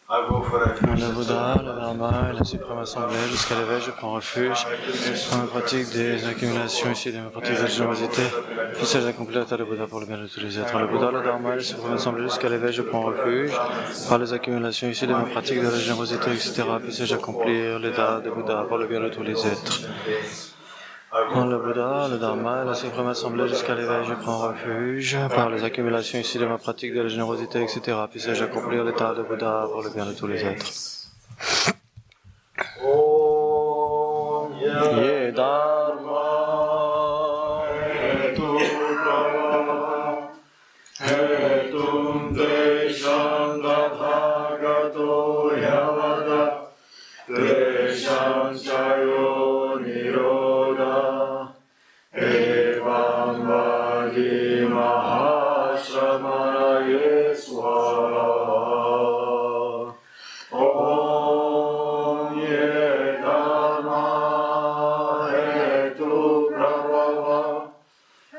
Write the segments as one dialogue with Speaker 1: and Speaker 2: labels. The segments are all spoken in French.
Speaker 1: Le Bouddha, le Dharma et la Suprême Assemblée, jusqu'à l'éveil, je prends refuge dans la pratique des accumulations ici, de ma pratique de la générosité. Puisse accomplir l'état de Bouddha pour le bien de tous les êtres. Le Bouddha, le Dharma et la Suprême Assemblée, jusqu'à l'éveil, je prends refuge par les accumulations ici de ma pratique de la générosité, etc. Puisse accomplir l'état de Bouddha pour le bien de tous les êtres. Le Bouddha, le Dharma et la Suprême Assemblée, jusqu'à l'éveil, je prends refuge par les accumulations ici de ma pratique de la générosité, etc. Puisse accomplir l'état de Bouddha pour le bien de tous les êtres. Ye Dharma Hetu Prava Hetum Desham Tathagato Yavada Desham Chayo Niroda Evam Vadi Mahashramana Yeswara Om Ye Dharma Hetu Prabhava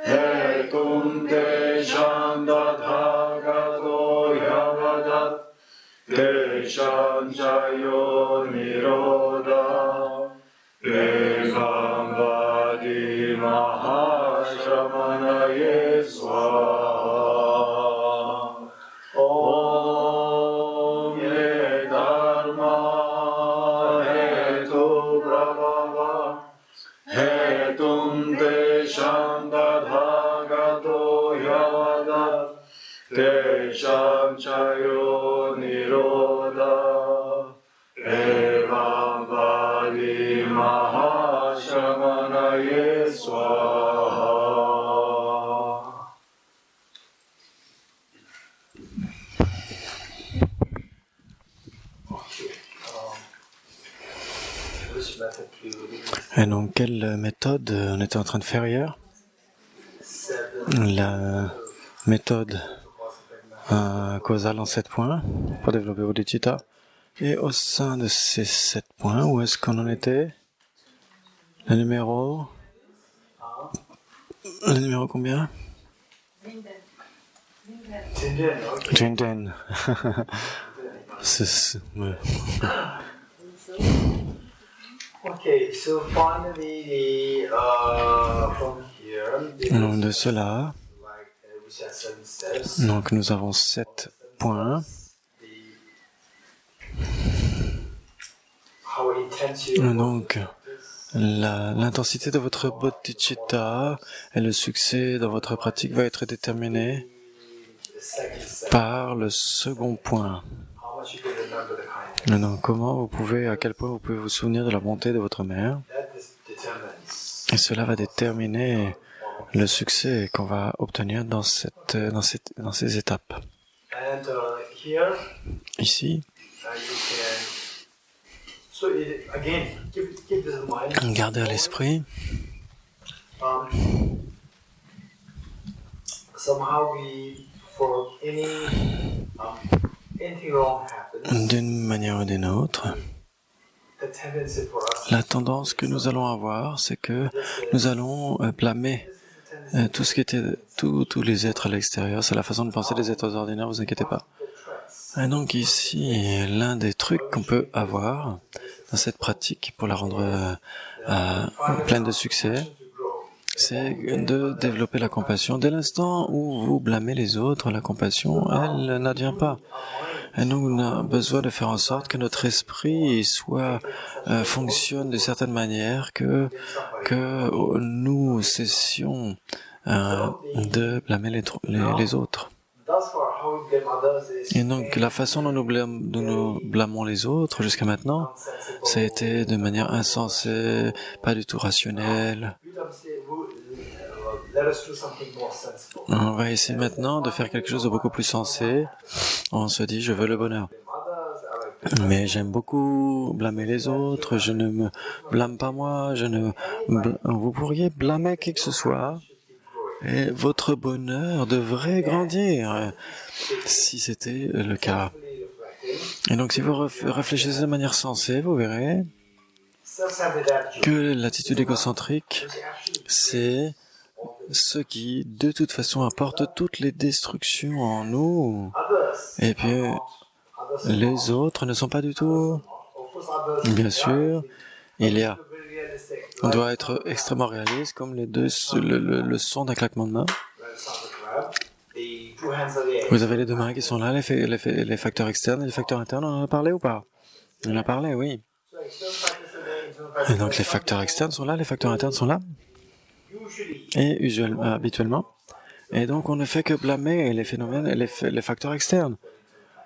Speaker 1: Hetum Desham Tathagato Yavadat Desham Chayo Niroda Evam Vadi Mahashramana Yeswara Om Ye Dharma Hetu Prabhava Hetum Desham Tathagato Yavadat Desham Chayo Niroda Evam Vadi Mahashramana Yeswara. Et donc, quelle méthode on était en train de faire hier? La méthode causale en 7 points pour développer bodhicitta. Et au sein de ces 7 points, où est-ce qu'on en était? Le numéro combien? Jinden. Ouais.
Speaker 2: Okay, so finally, from here,
Speaker 1: donc de cela, donc nous avons 7 points. Donc l'intensité de votre bodhicitta et le succès dans votre pratique va être déterminé par le second point. Donc, à quel point vous pouvez vous souvenir de la bonté de votre mère, et cela va déterminer le succès qu'on va obtenir dans ces étapes. Ici, gardez à l'esprit d'une manière ou d'une autre, la tendance que nous allons avoir, c'est que nous allons blâmer tout ce qui était tous les êtres à l'extérieur. C'est la façon de penser des êtres ordinaires, vous inquiétez pas. Et donc ici, l'un des trucs qu'on peut avoir dans cette pratique pour la rendre pleine de succès, c'est de développer la compassion. Dès l'instant où vous blâmez les autres, la compassion, elle n'advient pas. Et nous, on a besoin de faire en sorte que notre esprit fonctionne de certaine manière, que nous cessions de blâmer les autres. Et donc, la façon dont nous blâmons les autres jusqu'à maintenant, ça a été de manière insensée, pas du tout rationnelle. On va essayer maintenant de faire quelque chose de beaucoup plus sensé. On se dit, je veux le bonheur. Mais j'aime beaucoup blâmer les autres, je ne me blâme pas moi, vous pourriez blâmer qui que ce soit, et votre bonheur devrait grandir, si c'était le cas. Et donc si vous réfléchissez de manière sensée, vous verrez que l'attitude égocentrique, c'est ce qui, de toute façon, apporte toutes les destructions en nous. Et puis, les autres ne sont pas du tout. Bien sûr, on doit être extrêmement réaliste, comme les deux, le son d'un claquement de main. Vous avez les deux mains qui sont là, les facteurs externes et les facteurs internes, on en a parlé ou pas? On en a parlé, oui. Et donc les facteurs externes sont là, les facteurs internes sont là. Et habituellement. Et donc on ne fait que blâmer les phénomènes et les facteurs externes.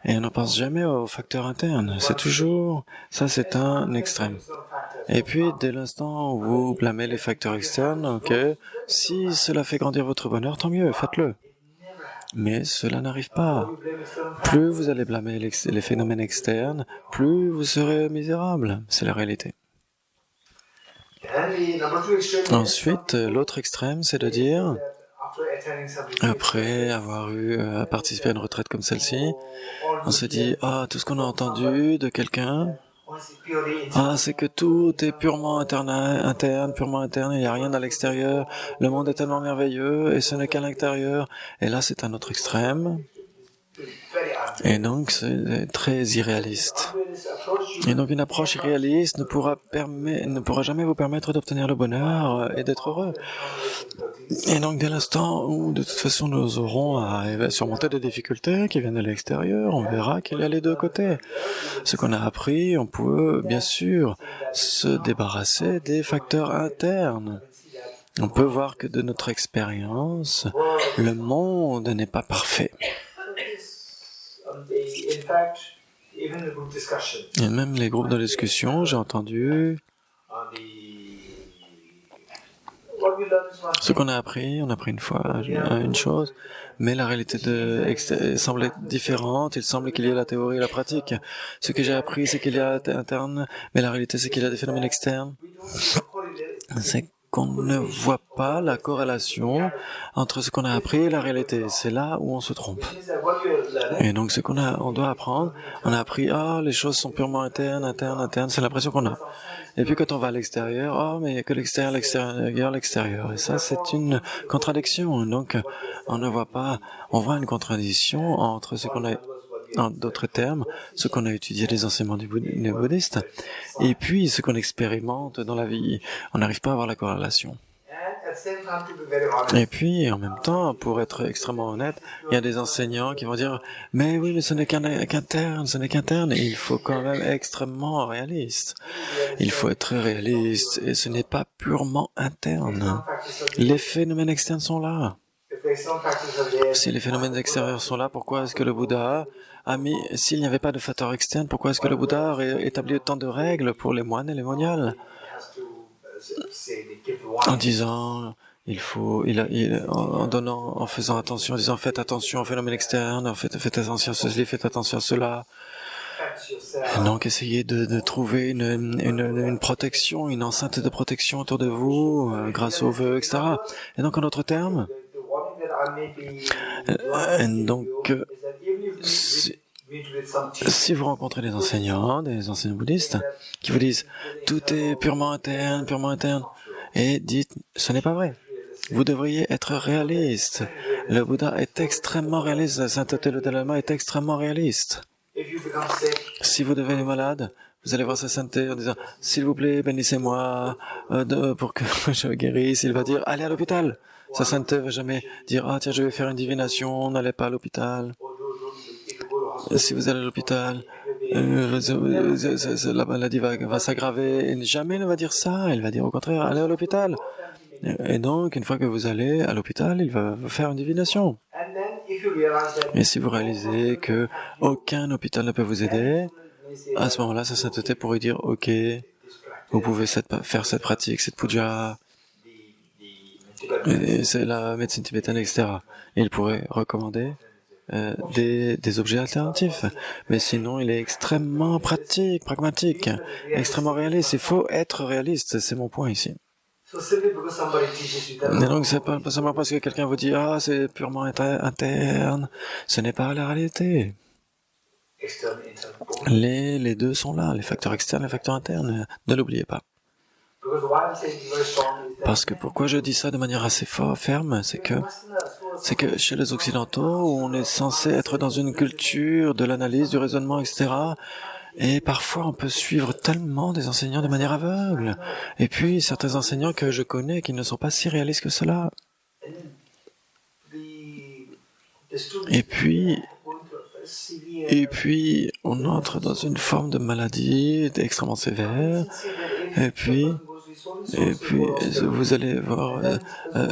Speaker 1: Et on ne pense jamais aux facteurs internes. C'est toujours... Ça, c'est un extrême. Et puis, dès l'instant où vous blâmez les facteurs externes, ok, si cela fait grandir votre bonheur, tant mieux, faites-le. Mais cela n'arrive pas. Plus vous allez blâmer les phénomènes externes, plus vous serez misérable. C'est la réalité. Ensuite, l'autre extrême, c'est de dire, après avoir participé à une retraite comme celle-ci, on se dit, tout ce qu'on a entendu de quelqu'un, c'est que tout est purement interne, purement interne, il n'y a rien à l'extérieur, le monde est tellement merveilleux, et ce n'est qu'à l'intérieur, et là c'est un autre extrême, et donc c'est très irréaliste. Et donc une approche irréaliste ne pourra jamais vous permettre d'obtenir le bonheur et d'être heureux. Et donc dès l'instant où de toute façon nous aurons à surmonter des difficultés qui viennent de l'extérieur, on verra qu'il y a les deux côtés. Ce qu'on a appris, on peut bien sûr se débarrasser des facteurs internes. On peut voir que de notre expérience, le monde n'est pas parfait. Et même les groupes de discussion, j'ai entendu ce qu'on a appris, on a appris une fois une chose, mais la réalité semble être différente, il semble qu'il y ait la théorie et la pratique. Ce que j'ai appris, c'est qu'il y a interne, mais la réalité, c'est qu'il y a des phénomènes externes. C'est qu'on ne voit pas la corrélation entre ce qu'on a appris et la réalité. C'est là où on se trompe. Et donc, on doit apprendre, on a appris, les choses sont purement internes, c'est l'impression qu'on a. Et puis quand on va à l'extérieur, mais il n'y a que l'extérieur. Et ça, c'est une contradiction. Donc, on voit une contradiction entre ce qu'on a, en d'autres termes, ce qu'on a étudié les enseignements des bouddhistes, et puis ce qu'on expérimente dans la vie. On n'arrive pas à voir la corrélation. Et puis, en même temps, pour être extrêmement honnête, il y a des enseignants qui vont dire « Mais oui, mais ce n'est qu'interne, et il faut quand même être extrêmement réaliste. Il faut être réaliste, et ce n'est pas purement interne. Les phénomènes externes sont là. Si les phénomènes extérieurs sont là, pourquoi est-ce que le Bouddha s'il n'y avait pas de facteur externe, pourquoi est-ce que le Bouddha aurait établi autant de règles pour les moines et les moniales? En disant, en faisant attention, en disant faites attention aux phénomènes externes, faites attention à ceci, faites attention à cela. Et donc essayez de trouver une protection, une enceinte de protection autour de vous, grâce aux vœux, etc. Et donc en d'autres termes, si vous rencontrez des enseignants bouddhistes, qui vous disent « tout est purement interne », et dites « ce n'est pas vrai, vous devriez être réaliste. Le Bouddha est extrêmement réaliste, la sainteté de Dalai Lama est extrêmement réaliste. Si vous devenez malade, vous allez voir sa sainteté en disant « s'il vous plaît, bénissez-moi pour que je guérisse », il va dire « allez à l'hôpital ». Sa sainteté ne va jamais dire « ah tiens, je vais faire une divination, n'allez pas à l'hôpital ». Si vous allez à l'hôpital, la maladie va s'aggraver. Et jamais ne va dire ça. Elle va dire au contraire, allez à l'hôpital. Et donc, une fois que vous allez à l'hôpital, il va vous faire une divination. Et si vous réalisez que aucun hôpital ne peut vous aider, à ce moment-là, sa sainteté pourrait dire, ok, vous pouvez faire cette pratique, cette puja, et c'est la médecine tibétaine, etc. Et il pourrait recommander des objets alternatifs. Mais sinon, il est extrêmement pratique, pragmatique, extrêmement réaliste. Il faut être réaliste, c'est mon point ici. Et donc, c'est pas simplement parce que quelqu'un vous dit « Ah, c'est purement interne », ce n'est pas la réalité. Les deux sont là, les facteurs externes et les facteurs internes, ne l'oubliez pas. Parce que pourquoi je dis ça de manière assez ferme, c'est que chez les Occidentaux, où on est censé être dans une culture de l'analyse, du raisonnement, etc., et parfois on peut suivre tellement des enseignants de manière aveugle. Et puis certains enseignants que je connais qui ne sont pas si réalistes que cela. Et puis on entre dans une forme de maladie extrêmement sévère. Et puis vous allez voir,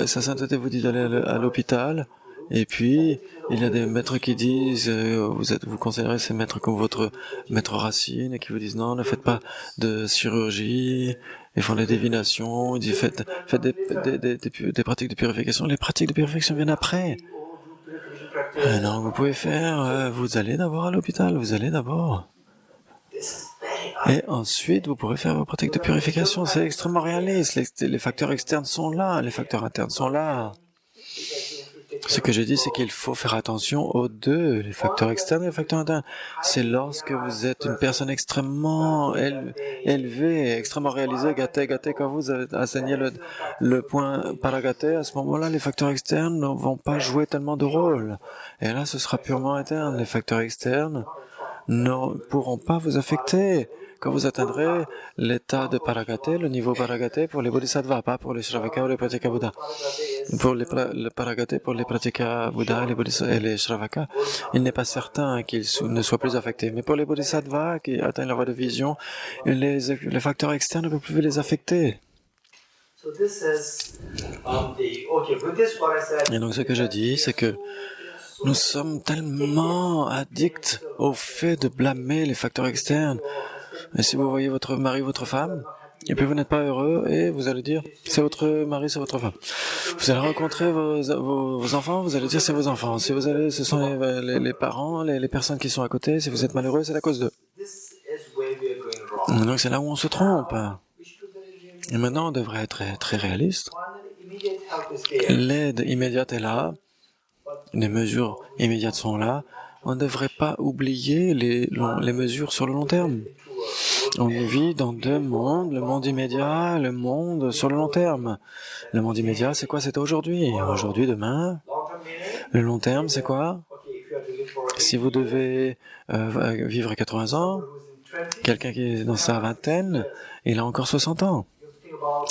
Speaker 1: sa sainteté vous dit d'aller à l'hôpital. Et puis, il y a des maîtres qui disent, vous considérez ces maîtres comme votre maître racine, et qui vous disent non, ne faites pas de chirurgie, ils font des divinations, ils disent faites des pratiques de purification. Les pratiques de purification viennent après. Non, vous pouvez faire, vous allez d'abord à l'hôpital, vous allez d'abord. Et ensuite, vous pourrez faire vos pratiques de purification. C'est extrêmement réaliste. Les facteurs externes sont là, les facteurs internes sont là. Ce que j'ai dit, c'est qu'il faut faire attention aux deux, les facteurs externes et les facteurs internes. C'est lorsque vous êtes une personne extrêmement élevée, extrêmement réalisée, gâtée, quand vous avez enseigné le point paragaté, à ce moment-là, les facteurs externes ne vont pas jouer tellement de rôle. Et là, ce sera purement interne. Les facteurs externes ne pourront pas vous affecter. Quand vous atteindrez l'état de paragaté, le niveau paragaté pour les bodhisattvas, pas pour les shravaka ou les pratika Bouddha. Pour le paragaté, pour les pratika Bouddha et les shravaka, il n'est pas certain qu'ils ne soient plus affectés. Mais pour les bodhisattvas qui atteignent la voie de vision, les facteurs externes ne peuvent plus les affecter. Et donc ce que je dis, c'est que nous sommes tellement addicts au fait de blâmer les facteurs externes. Et si vous voyez votre mari, votre femme, et puis vous n'êtes pas heureux, et vous allez dire, c'est votre mari, c'est votre femme. Vous allez rencontrer vos enfants, vous allez dire, c'est vos enfants. Si vous allez, ce sont les parents, les personnes qui sont à côté, si vous êtes malheureux, c'est à cause d'eux. Donc c'est là où on se trompe. Et maintenant, on devrait être très réaliste. L'aide immédiate est là, les mesures immédiates sont là. On ne devrait pas oublier les mesures sur le long terme. On vit dans deux mondes, le monde immédiat, le monde sur le long terme. Le monde immédiat, c'est quoi? C'est aujourd'hui. Aujourd'hui, demain. Le long terme, c'est quoi? Si vous devez vivre à 80 ans, quelqu'un qui est dans sa vingtaine, il a encore 60 ans.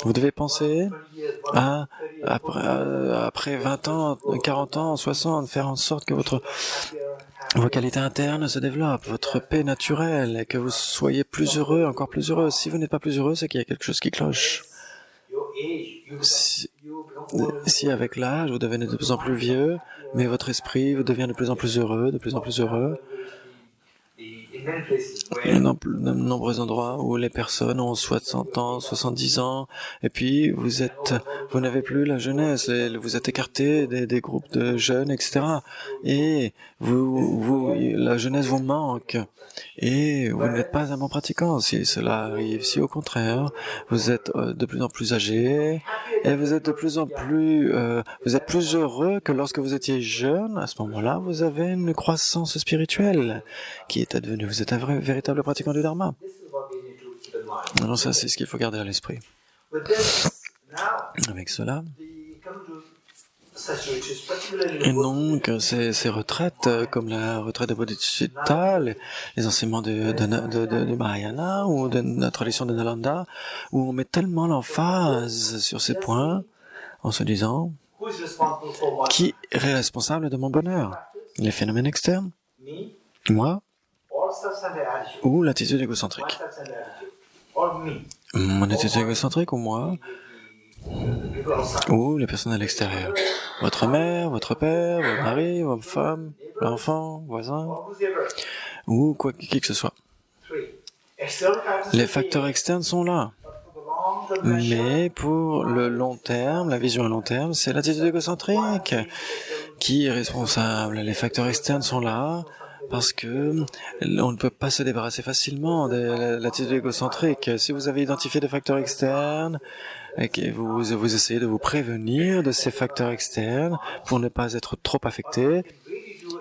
Speaker 1: Vous devez penser à, après 20 ans, 40 ans, 60, faire en sorte que vos qualités internes se développent, votre paix naturelle, et que vous soyez plus heureux, encore plus heureux. Si vous n'êtes pas plus heureux, c'est qu'il y a quelque chose qui cloche. Si avec l'âge, vous devenez de plus en plus vieux, mais votre esprit vous devient de plus en plus heureux, Il y a de nombreux endroits où les personnes ont 60 ans, 70 ans, et puis vous n'avez plus la jeunesse, vous êtes écarté des groupes de jeunes, etc. Et la jeunesse vous manque, et vous n'êtes pas un bon pratiquant. Si cela arrive, si au contraire, vous êtes de plus en plus âgé, et vous êtes vous êtes plus heureux que lorsque vous étiez jeune, à ce moment-là, vous avez une croissance spirituelle qui est advenue. Vous êtes un véritable pratiquant du Dharma. Alors ça, c'est ce qu'il faut garder à l'esprit. Avec cela, et donc ces retraites, comme la retraite de Bodhicitta, les enseignements de Mahayana ou de la tradition de Nalanda, où on met tellement l'emphase sur ces points, en se disant, qui est responsable de mon bonheur? Les phénomènes externes? Moi? Ou l'attitude égocentrique? Mon attitude égocentrique ou moi? ou les personnes à l'extérieur. Votre mère, votre père, votre mari, votre femme, l'enfant, voisin, ou qui que ce soit. Les facteurs externes sont là. Mais pour le long terme, la vision à long terme, c'est l'attitude égocentrique qui est responsable. Les facteurs externes sont là parce que on ne peut pas se débarrasser facilement de l'attitude égocentrique. Si vous avez identifié des facteurs externes et que vous essayez de vous prévenir de ces facteurs externes pour ne pas être trop affecté,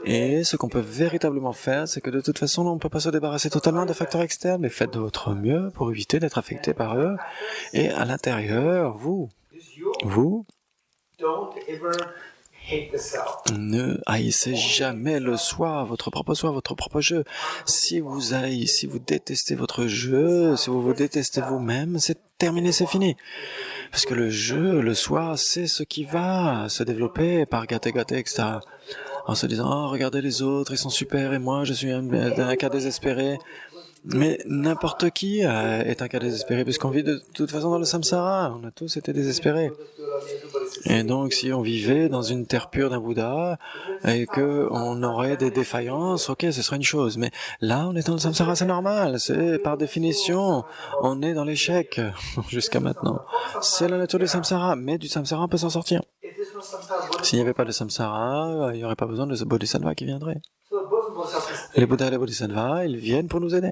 Speaker 1: et ce qu'on peut véritablement faire, c'est que de toute façon, on ne peut pas se débarrasser totalement des facteurs externes, mais faites de votre mieux pour éviter d'être affecté par eux. Et à l'intérieur, vous ne haïssez jamais le soi, votre propre jeu. Si vous détestez votre jeu, si vous vous détestez vous-même, c'est terminé, c'est fini. Parce que le jeu, le soi, c'est ce qui va se développer par gâter, etc. En se disant, oh, regardez les autres, ils sont super, et moi, je suis un cas désespéré. Mais n'importe qui est un cas désespéré, puisqu'on vit de toute façon dans le samsara. On a tous été désespérés. Et donc, si on vivait dans une terre pure d'un Bouddha, et qu'on aurait des défaillances, ok, ce serait une chose. Mais là, on est dans le samsara, c'est normal. C'est par définition, on est dans l'échec jusqu'à maintenant. C'est la nature du samsara, mais du samsara, on peut s'en sortir. S'il n'y avait pas de samsara, il n'y aurait pas besoin de ce bodhisattva qui viendrait. Les Bouddhas et les bodhisattvas, ils viennent pour nous aider.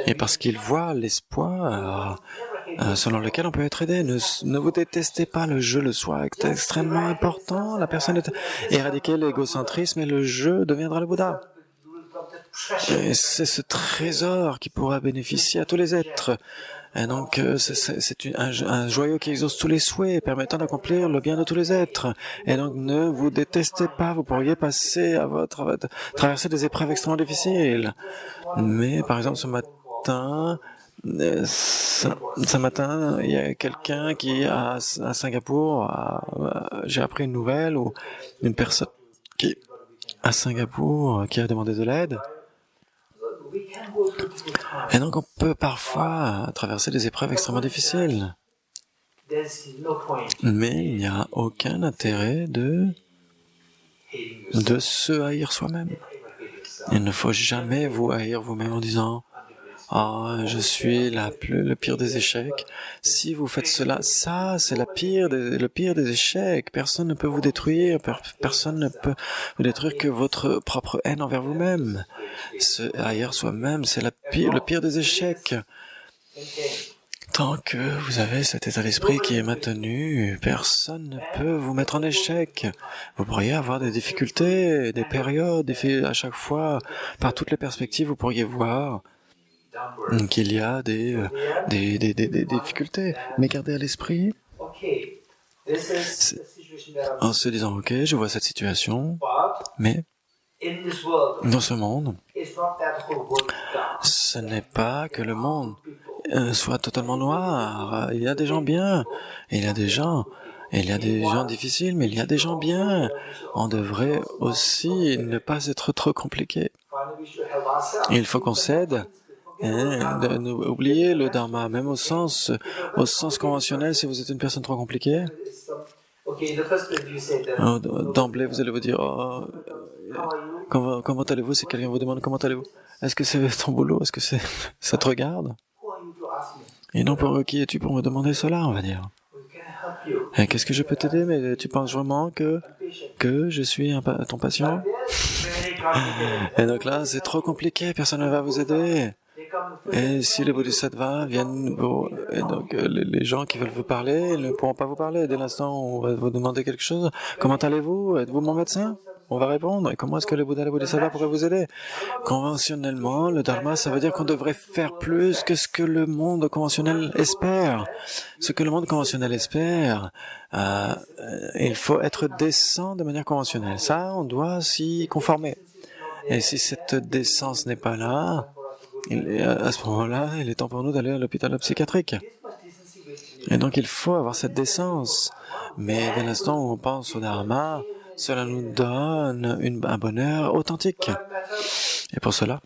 Speaker 1: Et parce qu'ils voient l'espoir selon lequel on peut être aidé. Ne vous détestez pas le jeu, le soi est extrêmement important. La personne est éradiquer l'égocentrisme et le jeu deviendra le Bouddha. Et c'est ce trésor qui pourra bénéficier à tous les êtres. Et donc, c'est un joyau qui exauce tous les souhaits, permettant d'accomplir le bien de tous les êtres. Et donc, ne vous détestez pas, vous pourriez passer traverser des épreuves extrêmement difficiles. Mais, par exemple, ce matin, il y a quelqu'un qui, à Singapour, j'ai appris une nouvelle où une personne qui, à Singapour, qui a demandé de l'aide. Et donc, on peut parfois traverser des épreuves extrêmement difficiles. Mais il n'y a aucun intérêt de se haïr soi-même. Il ne faut jamais vous haïr vous-même en disant « Ah, je suis le pire des échecs. » Si vous faites cela, ça, c'est le pire des échecs. Personne ne peut vous détruire. Personne ne peut vous détruire que votre propre haine envers vous-même. Se haïr soi-même, c'est le pire des échecs. Tant que vous avez cet état d'esprit qui est maintenu, personne ne peut vous mettre en échec. Vous pourriez avoir des difficultés, des périodes, à chaque fois, par toutes les perspectives, vous pourriez voir qu'il y a des difficultés. Mais gardez à l'esprit, en se disant, ok, je vois cette situation, mais dans ce monde, ce n'est pas que le monde soit totalement noir. Il y a des gens bien, il y a des gens difficiles, mais il y a des gens bien. On devrait aussi ne pas être trop compliqué. Il faut qu'on cède. Oubliez le dharma, même au sens conventionnel, si vous êtes une personne trop compliquée. D'emblée, vous allez vous dire, oh, comment allez-vous si quelqu'un vous demande comment allez-vous? Est-ce que c'est ton boulot? Est-ce que ça te regarde? Et non, pour qui es-tu pour me demander cela, on va dire. Et qu'est-ce que je peux t'aider? Mais tu penses vraiment que je suis ton patient? Et donc là, c'est trop compliqué, personne ne va vous aider. Et si les bodhisattvas viennent, et donc les gens qui veulent vous parler, ils ne pourront pas vous parler. Dès l'instant où on va vous demander quelque chose, comment allez-vous? Êtes-vous mon médecin? On va répondre. Et comment est-ce que les Bouddhas et les Bodhisattvas pourraient vous aider? Conventionnellement, le dharma, ça veut dire qu'on devrait faire plus que ce que le monde conventionnel espère. Ce que le monde conventionnel espère, il faut être décent de manière conventionnelle. Ça, on doit s'y conformer. Et si cette décence n'est pas là, à ce moment-là, il est temps pour nous d'aller à l'hôpital psychiatrique. Et donc, il faut avoir cette décence. Mais dès l'instant où on pense au dharma, cela nous donne un bonheur authentique. Et pour cela,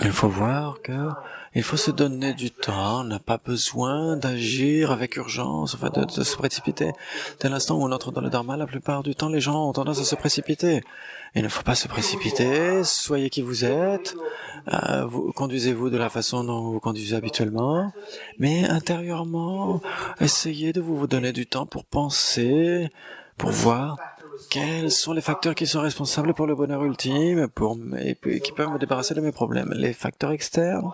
Speaker 1: Il faut voir que il faut se donner du temps, on n'a pas besoin d'agir avec urgence, enfin de se précipiter. Dès l'instant où on entre dans le dharma, la plupart du temps, les gens ont tendance à se précipiter. Il ne faut pas se précipiter, soyez qui vous êtes, conduisez-vous de la façon dont vous conduisez habituellement, mais intérieurement, essayez de vous donner du temps pour penser, pour voir quels sont les facteurs qui sont responsables pour le bonheur ultime et qui peuvent me débarrasser de mes problèmes. Les facteurs externes.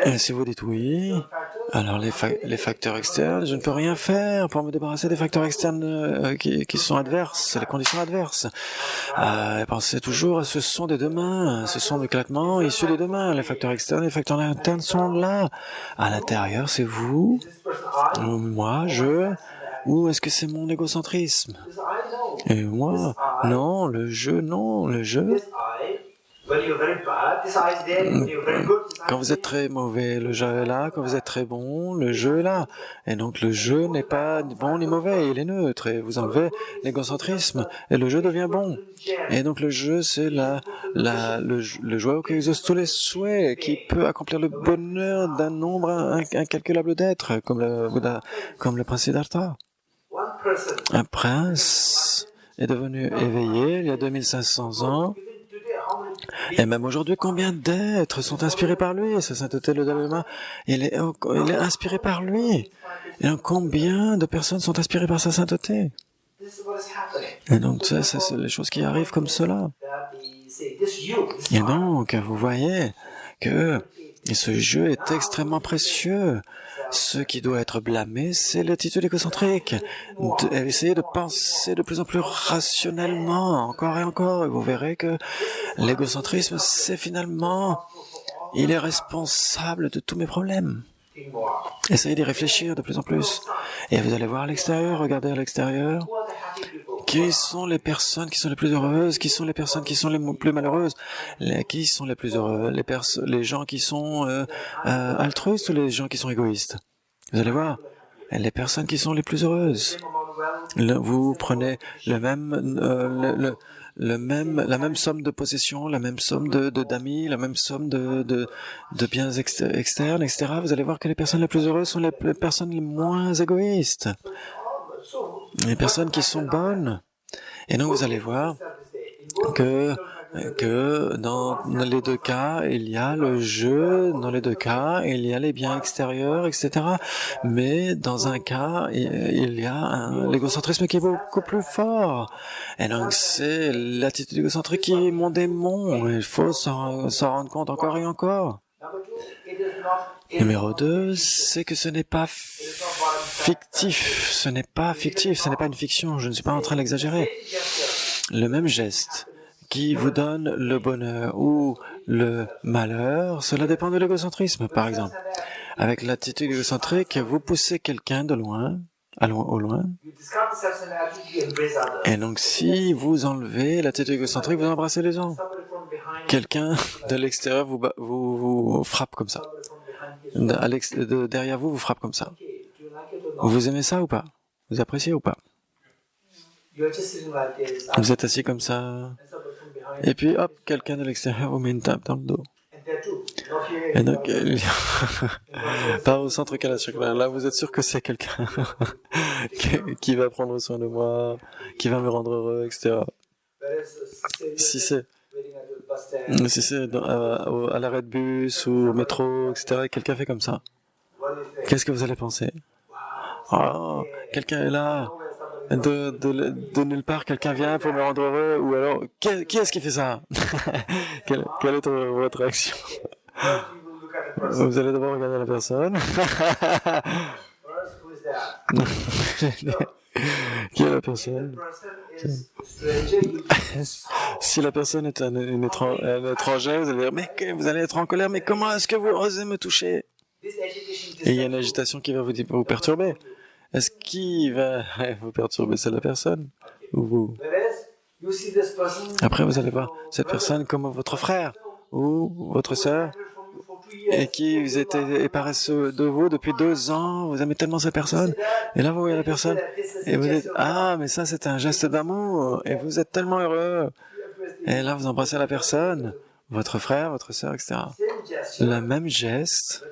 Speaker 1: Et si vous dites oui, alors les facteurs externes, je ne peux rien faire pour me débarrasser des facteurs externes qui sont adverses, les conditions adverses. Pensez toujours à ce son des deux mains, ce son d'éclatement issu des deux mains. Les facteurs externes et les facteurs internes sont là. À l'intérieur, c'est vous, moi, je... Ou est-ce que c'est mon égocentrisme? Et moi, non, le jeu. Quand vous êtes très mauvais, le jeu est là. Quand vous êtes très bon, le jeu est là. Et donc le jeu n'est pas bon ni mauvais, il est neutre. Et vous enlevez l'égocentrisme et le jeu devient bon. Et donc le jeu, c'est le joyau qui exauce tous les souhaits, qui peut accomplir le bonheur d'un nombre incalculable d'êtres, comme le prince Siddhartha. Un prince est devenu éveillé il y a 2500 ans. Et même aujourd'hui, combien d'êtres sont inspirés par lui? Sa sainteté, le Dalai Lama, il est inspiré par lui. Et donc, combien de personnes sont inspirées par sa sainteté? Et donc, ça c'est les choses qui arrivent comme cela. Et donc, vous voyez que ce jeu est extrêmement précieux. Ce qui doit être blâmé, c'est l'attitude égocentrique. Essayez de penser de plus en plus rationnellement, encore et encore, et vous verrez que l'égocentrisme, c'est finalement, il est responsable de tous mes problèmes. Essayez d'y réfléchir de plus en plus. Et vous allez voir à l'extérieur, regardez à l'extérieur, qui sont les personnes qui sont les plus heureuses, qui sont les personnes qui sont les plus malheureuses, qui sont les plus heureux, les gens qui sont altruistes ou les gens qui sont égoïstes. Vous allez voir, les personnes qui sont les plus heureuses. Vous prenez la même somme de possessions, la même somme d'amis, la même somme de biens externes, etc. Vous allez voir que les personnes les plus heureuses sont les personnes les moins égoïstes. Les personnes qui sont bonnes. Et donc vous allez voir que dans les deux cas, il y a le jeu, dans les deux cas, il y a les biens extérieurs, etc. Mais dans un cas, il y a l'égocentrisme qui est beaucoup plus fort. Et donc c'est l'attitude égocentrique qui est mon démon. Il faut s'en rendre compte encore et encore. Numéro 2, c'est que ce n'est pas fictif. Ce n'est pas une fiction. Je ne suis pas en train d'exagérer. Le même geste qui vous donne le bonheur ou le malheur, cela dépend de l'égocentrisme, par exemple. Avec l'attitude égocentrique, vous poussez quelqu'un de loin, au loin. Et donc, si vous enlevez l'attitude égocentrique, vous embrassez les gens. Quelqu'un de l'extérieur vous frappe comme ça. Derrière vous frappe comme ça. Vous aimez ça ou pas? Vous appréciez ou pas? Vous êtes assis comme ça, et puis hop, quelqu'un de l'extérieur vous met une tape dans le dos. Et donc, pas au centre circulaire. Là, vous êtes sûr que c'est quelqu'un qui va prendre soin de moi, qui va me rendre heureux, etc. Si c'est à l'arrêt de bus ou au métro, etc., et quelqu'un fait comme ça, qu'est-ce que vous allez penser? Oh, quelqu'un est là. De nulle part, quelqu'un vient pour me rendre heureux, ou alors, qui est-ce qui fait ça? Quelle est votre réaction? Vous allez d'abord regarder la personne. Qui est la personne? Si la personne est un étranger, vous allez dire, mais vous allez être en colère, mais comment est-ce que vous osez me toucher? Et il y a une agitation qui va vous perturber. Est-ce qui va vous perturber? C'est la personne ou vous? Après, vous allez voir cette personne comme votre frère ou votre sœur et qui vous était paresseux de vous depuis 2 ans. Vous aimez tellement cette personne. Et là, vous voyez la personne et vous dites, ah, mais ça, c'est un geste d'amour et vous êtes tellement heureux. Et là, vous embrassez la personne votre frère, votre sœur, etc. Le même geste,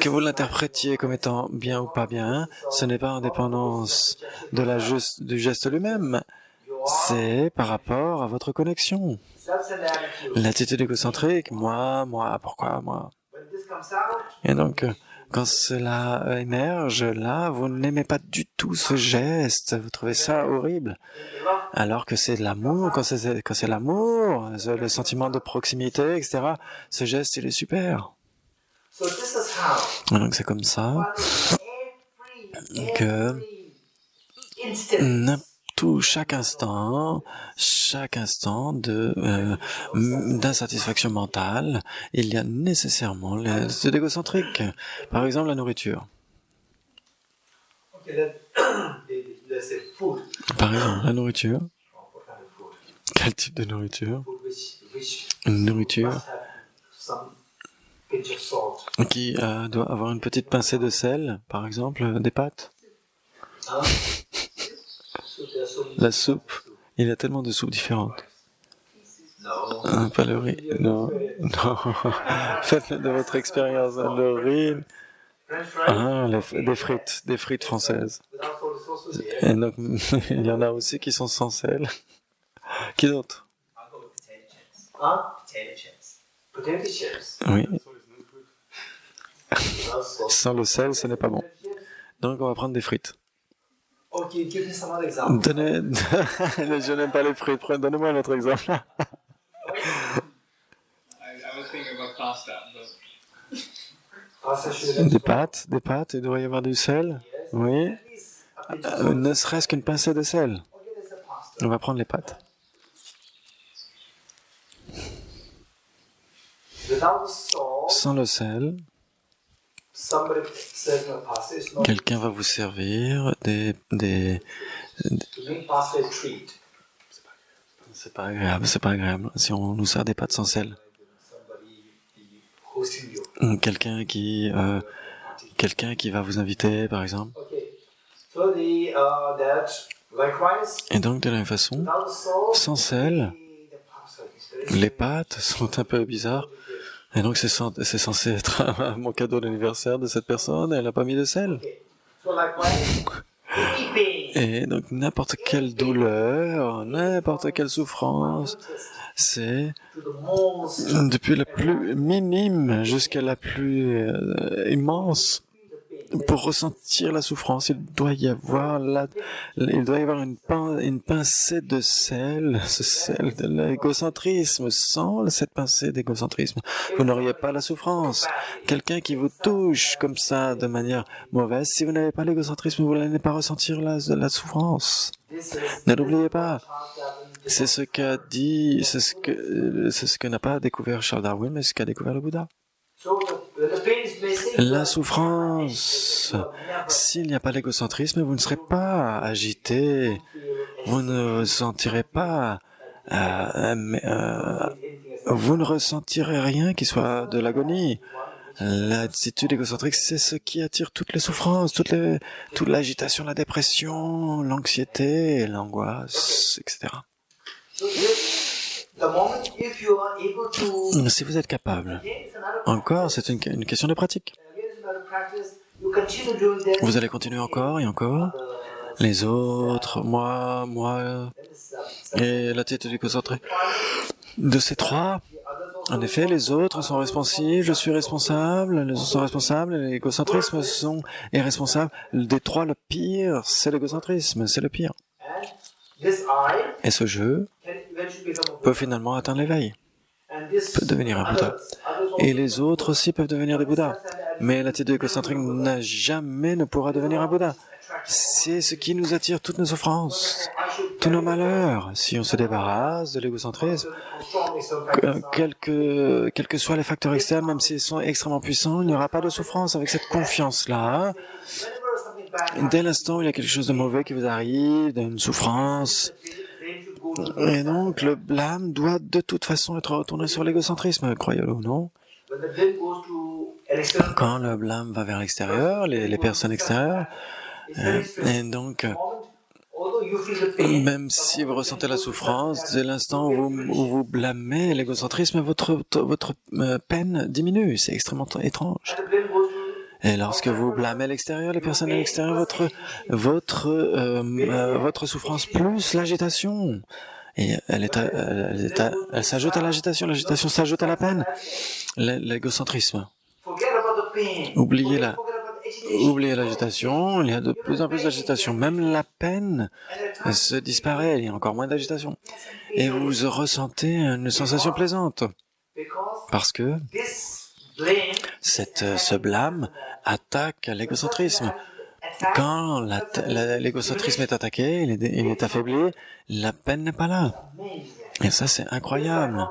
Speaker 1: que vous l'interprétiez comme étant bien ou pas bien, ce n'est pas en dépendance du geste lui-même, c'est par rapport à votre connexion. L'attitude égocentrique, moi, pourquoi moi? Et donc, quand cela émerge, là, vous n'aimez pas du tout ce geste, vous trouvez ça horrible. Alors que c'est de l'amour, quand c'est l'amour, le sentiment de proximité, etc., ce geste, il est super. Donc c'est comme ça que chaque instant d'insatisfaction mentale, il y a nécessairement l'attitude égocentrique. Par exemple, la nourriture. Par exemple, la nourriture. Quel type de nourriture? Une nourriture qui doit avoir une petite pincée de sel, par exemple, des pâtes. La soupe, il y a tellement de soupes différentes. Pas le riz, non. Faites de votre expérience, le riz. Des frites françaises. Et donc, il y en a aussi qui sont sans sel. Qui d'autre? Oui. Sans le sel, ce n'est pas bon. Donc, on va prendre des frites. Je n'aime pas les frites. Donnez-moi un autre exemple. Des pâtes, il doit y avoir du sel. Oui. Ne serait-ce qu'une pincée de sel. On va prendre les pâtes. Sans le sel, quelqu'un va vous servir des... C'est pas agréable si on nous sert des pâtes sans sel. Quelqu'un qui va vous inviter, par exemple. Et donc, de la même façon, sans sel, les pâtes sont un peu bizarres. Et donc, c'est censé être mon cadeau d'anniversaire de cette personne, elle n'a pas mis de sel. Et donc, n'importe quelle douleur, n'importe quelle souffrance, c'est depuis la plus minime jusqu'à la plus immense. Pour ressentir la souffrance, il doit y avoir une pincée de sel, ce sel de l'égocentrisme. Sans cette pincée d'égocentrisme, vous n'auriez pas la souffrance. Quelqu'un qui vous touche comme ça de manière mauvaise, si vous n'avez pas l'égocentrisme, vous n'allez pas ressentir la souffrance. Ne l'oubliez pas. C'est ce que n'a pas découvert Charles Darwin, mais ce qu'a découvert le Bouddha. La souffrance, s'il n'y a pas l'égocentrisme, vous ne serez pas agité, vous ne sentirez pas, vous ne ressentirez rien qui soit de l'agonie. L'attitude égocentrique, c'est ce qui attire toutes les souffrances, toute l'agitation, la dépression, l'anxiété, l'angoisse, etc. Si vous êtes capable, encore, c'est une question de pratique. Vous allez continuer encore et encore. Les autres, moi, et l'attitude égocentrique. De ces trois, en effet, les autres sont responsables, je suis responsable, les autres sont responsables, et l'égocentrisme est responsable. Des trois, le pire, c'est l'égocentrisme, c'est le pire. Et ce jeu peut finalement atteindre l'éveil, peut devenir un Bouddha. Et les autres aussi peuvent devenir des Bouddhas. Mais l'attitude égocentrique ne pourra devenir un Bouddha. C'est ce qui nous attire toutes nos souffrances, tous nos malheurs. Si on se débarrasse de l'égocentrisme, quels que soient les facteurs externes, même s'ils sont extrêmement puissants, il n'y aura pas de souffrance avec cette confiance-là. Dès l'instant où il y a quelque chose de mauvais qui vous arrive, d'une souffrance, et donc le blâme doit de toute façon être retourné sur l'égocentrisme, croyez-le ou non. Quand le blâme va vers l'extérieur, les personnes extérieures, et donc Même si vous ressentez la souffrance, dès l'instant où vous blâmez l'égocentrisme, votre peine diminue. C'est extrêmement étrange. Et lorsque vous blâmez l'extérieur, les personnes à l'extérieur, votre souffrance plus l'agitation. Et elle s'ajoute à l'agitation s'ajoute à la peine. L'égocentrisme. Oubliez l'agitation, il y a de plus en plus d'agitation. Même la peine se disparaît, il y a encore moins d'agitation. Et vous ressentez une sensation plaisante. Parce que ce blâme attaque l'égocentrisme. Quand l'égocentrisme est attaqué, il est affaibli, la peine n'est pas là. Et ça, c'est incroyable.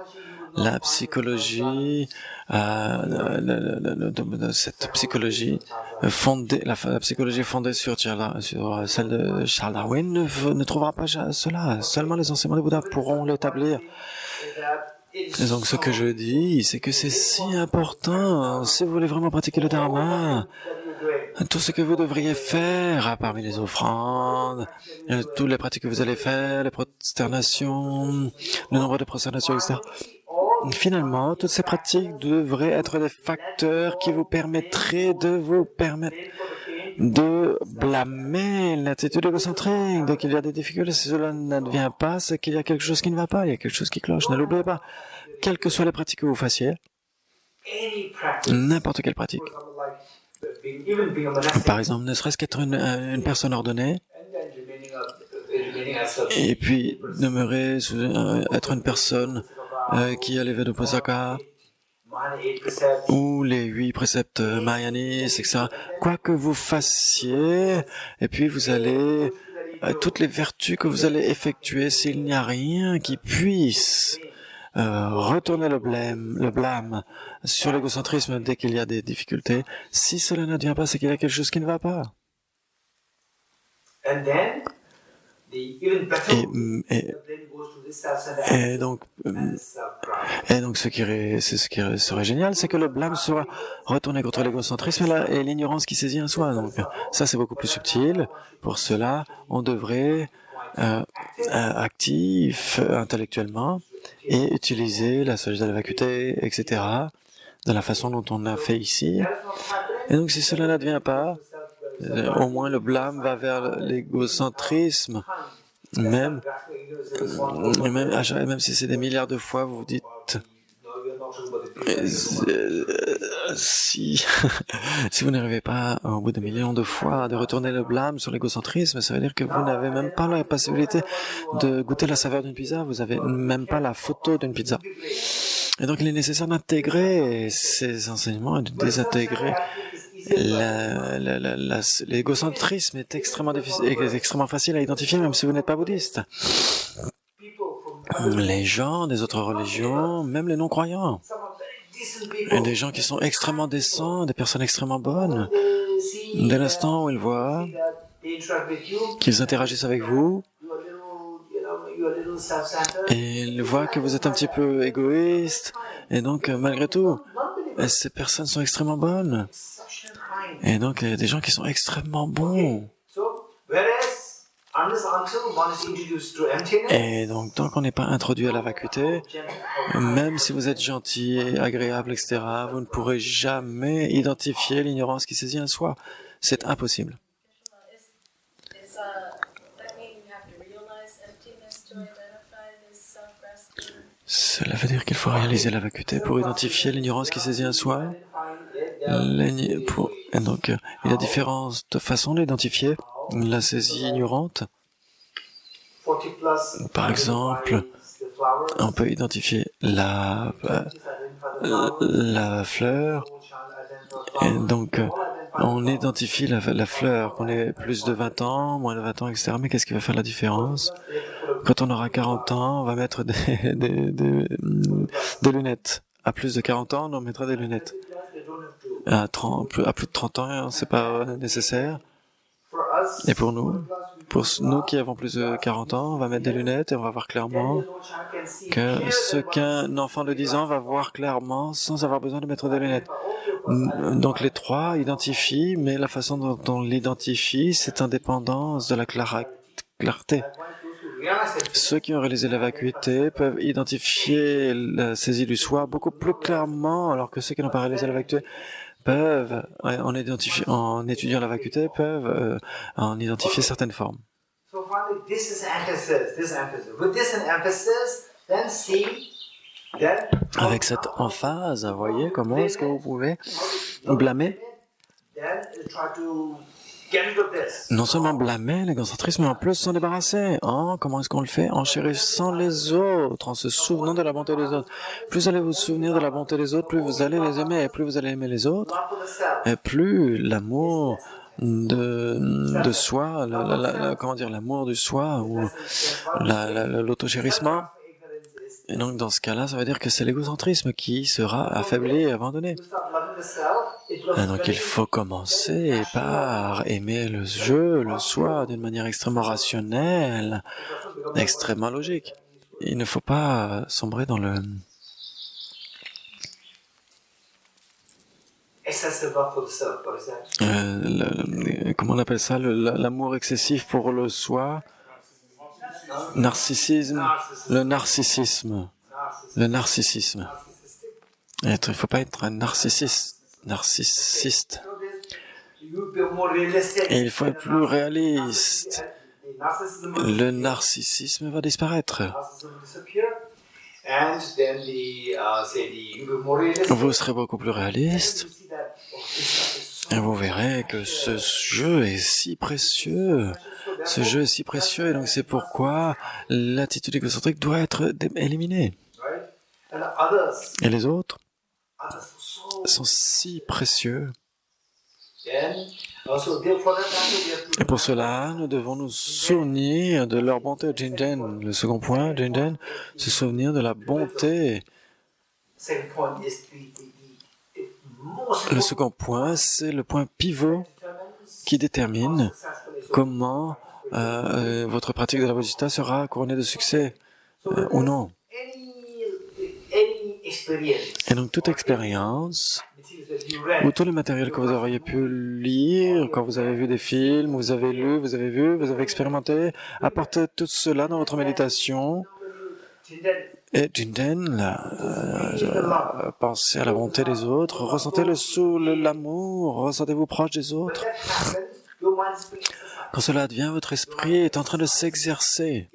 Speaker 1: La psychologie, cette psychologie fondée, la psychologie fondée sur celle de Charles Darwin ne trouvera pas cela. Seulement les enseignements de Bouddha pourront l'établir. Et donc, ce que je dis, c'est que c'est si important, si vous voulez vraiment pratiquer le Dharma, tout ce que vous devriez faire, parmi les offrandes, toutes les pratiques que vous allez faire, les prosternations, le nombre de prosternations, etc. Finalement, toutes ces pratiques devraient être des facteurs qui vous permettraient de blâmer l'attitude égocentrique. Dès qu'il y a des difficultés, si cela n'advient pas, c'est qu'il y a quelque chose qui ne va pas, il y a quelque chose qui cloche. Ne l'oubliez pas. Quelles que soient les pratiques que vous fassiez, n'importe quelle pratique. Par exemple, ne serait-ce qu'être une personne ordonnée, et puis demeurer être une personne qui a les Vedoposaka, ou les 8 préceptes Mahayanis, etc. Quoi que vous fassiez, et puis vous allez, toutes les vertus que vous allez effectuer, s'il n'y a rien qui puisse retourner le blâme sur l'égocentrisme dès qu'il y a des difficultés, si cela n'advient pas, c'est qu'il y a quelque chose qui ne va pas. Et donc, ce qui serait génial, c'est que le blâme soit retourné contre l'égocentrisme et l'ignorance qui saisit un soi. Donc, ça, c'est beaucoup plus subtil. Pour cela, on devrait actif intellectuellement et utiliser la sagesse de la vacuité, etc., de la façon dont on a fait ici. Et donc, si cela n'advient pas, au moins le blâme va vers l'égocentrisme. Même si c'est des milliards de fois, vous vous dites si vous n'arrivez pas au bout de millions de fois de retourner le blâme sur l'égocentrisme, ça veut dire que vous n'avez même pas la possibilité de goûter la saveur d'une pizza, vous n'avez même pas la photo d'une pizza. Et donc il est nécessaire d'intégrer ces enseignements et de désintégrer. L'égocentrisme est extrêmement facile à identifier, même si vous n'êtes pas bouddhiste. Les gens des autres religions, même les non-croyants, et des gens qui sont extrêmement décents, des personnes extrêmement bonnes, dès l'instant où ils voient qu'ils interagissent avec vous, et ils voient que vous êtes un petit peu égoïste, et donc malgré tout, ces personnes sont extrêmement bonnes. Et donc, il y a des gens qui sont extrêmement bons. Et donc, tant qu'on n'est pas introduit à la vacuité, même si vous êtes gentil, agréable, etc., vous ne pourrez jamais identifier l'ignorance qui saisit un soi. C'est impossible. Cela veut dire qu'il faut réaliser la vacuité pour identifier l'ignorance qui saisit un soi. Et donc, il y a différentes façons d'identifier la saisie ignorante. Par exemple, on peut identifier la fleur. Et donc, on identifie la fleur, qu'on ait plus de 20 ans, moins de 20 ans, etc. Mais qu'est-ce qui va faire la différence? Quand on aura 40 ans, on va mettre des lunettes. À plus de 40 ans, on mettra des lunettes. À plus de 30 ans, c'est pas nécessaire. Et pour nous qui avons plus de 40 ans, on va mettre des lunettes et on va voir clairement que ce qu'un enfant de 10 ans va voir clairement sans avoir besoin de mettre des lunettes. Donc les trois identifient, mais la façon dont on l'identifie, c'est en dépendance de la clarté. Ceux qui ont réalisé la vacuité peuvent identifier la saisie du soi beaucoup plus clairement, alors que ceux qui n'ont pas réalisé la vacuité peuvent, en étudiant la vacuité, peuvent en identifier certaines formes. Avec cette emphase, voyez comment est-ce que vous pouvez blâmer, non seulement blâmer l'égocentrisme, mais en plus s'en débarrasser. Comment est-ce qu'on le fait? En chérissant les autres, en se souvenant de la bonté des autres. Plus vous allez vous souvenir de la bonté des autres, plus vous allez les aimer, et plus vous allez aimer les autres, et plus l'amour de soi, comment dire, l'amour du soi, ou l'autochérissement. Et donc, dans ce cas-là, ça veut dire que c'est l'égocentrisme qui sera affaibli et abandonné. Et donc, il faut commencer par aimer le jeu, le soi, d'une manière extrêmement rationnelle, extrêmement logique. Il ne faut pas sombrer dans le... comment on appelle ça, l'amour excessif pour le soi, narcissisme, le narcissisme. Il ne faut pas être un narcissiste. Et il faut être plus réaliste. Le narcissisme va disparaître. Vous serez beaucoup plus réaliste. Et vous verrez que ce jeu est si précieux. Ce jeu est si précieux, et donc c'est pourquoi l'attitude égocentrique doit être éliminée. Et les autres sont si précieux. Et pour cela, nous devons nous souvenir de leur bonté. Jinjen, le second point, Jinjen, se souvenir de la bonté. Le second point, c'est le point pivot qui détermine comment votre pratique de la bodhisattva sera couronnée de succès ou non. Et donc toute expérience, ou tout le matériel que vous auriez pu lire, quand vous avez vu des films, vous avez lu, vous avez vu, vous avez expérimenté, apportez tout cela dans votre méditation. Et Jinjen, pensez à la bonté des autres, ressentez l'amour, ressentez-vous proche des autres. Quand cela advient, votre esprit est en train de s'exercer,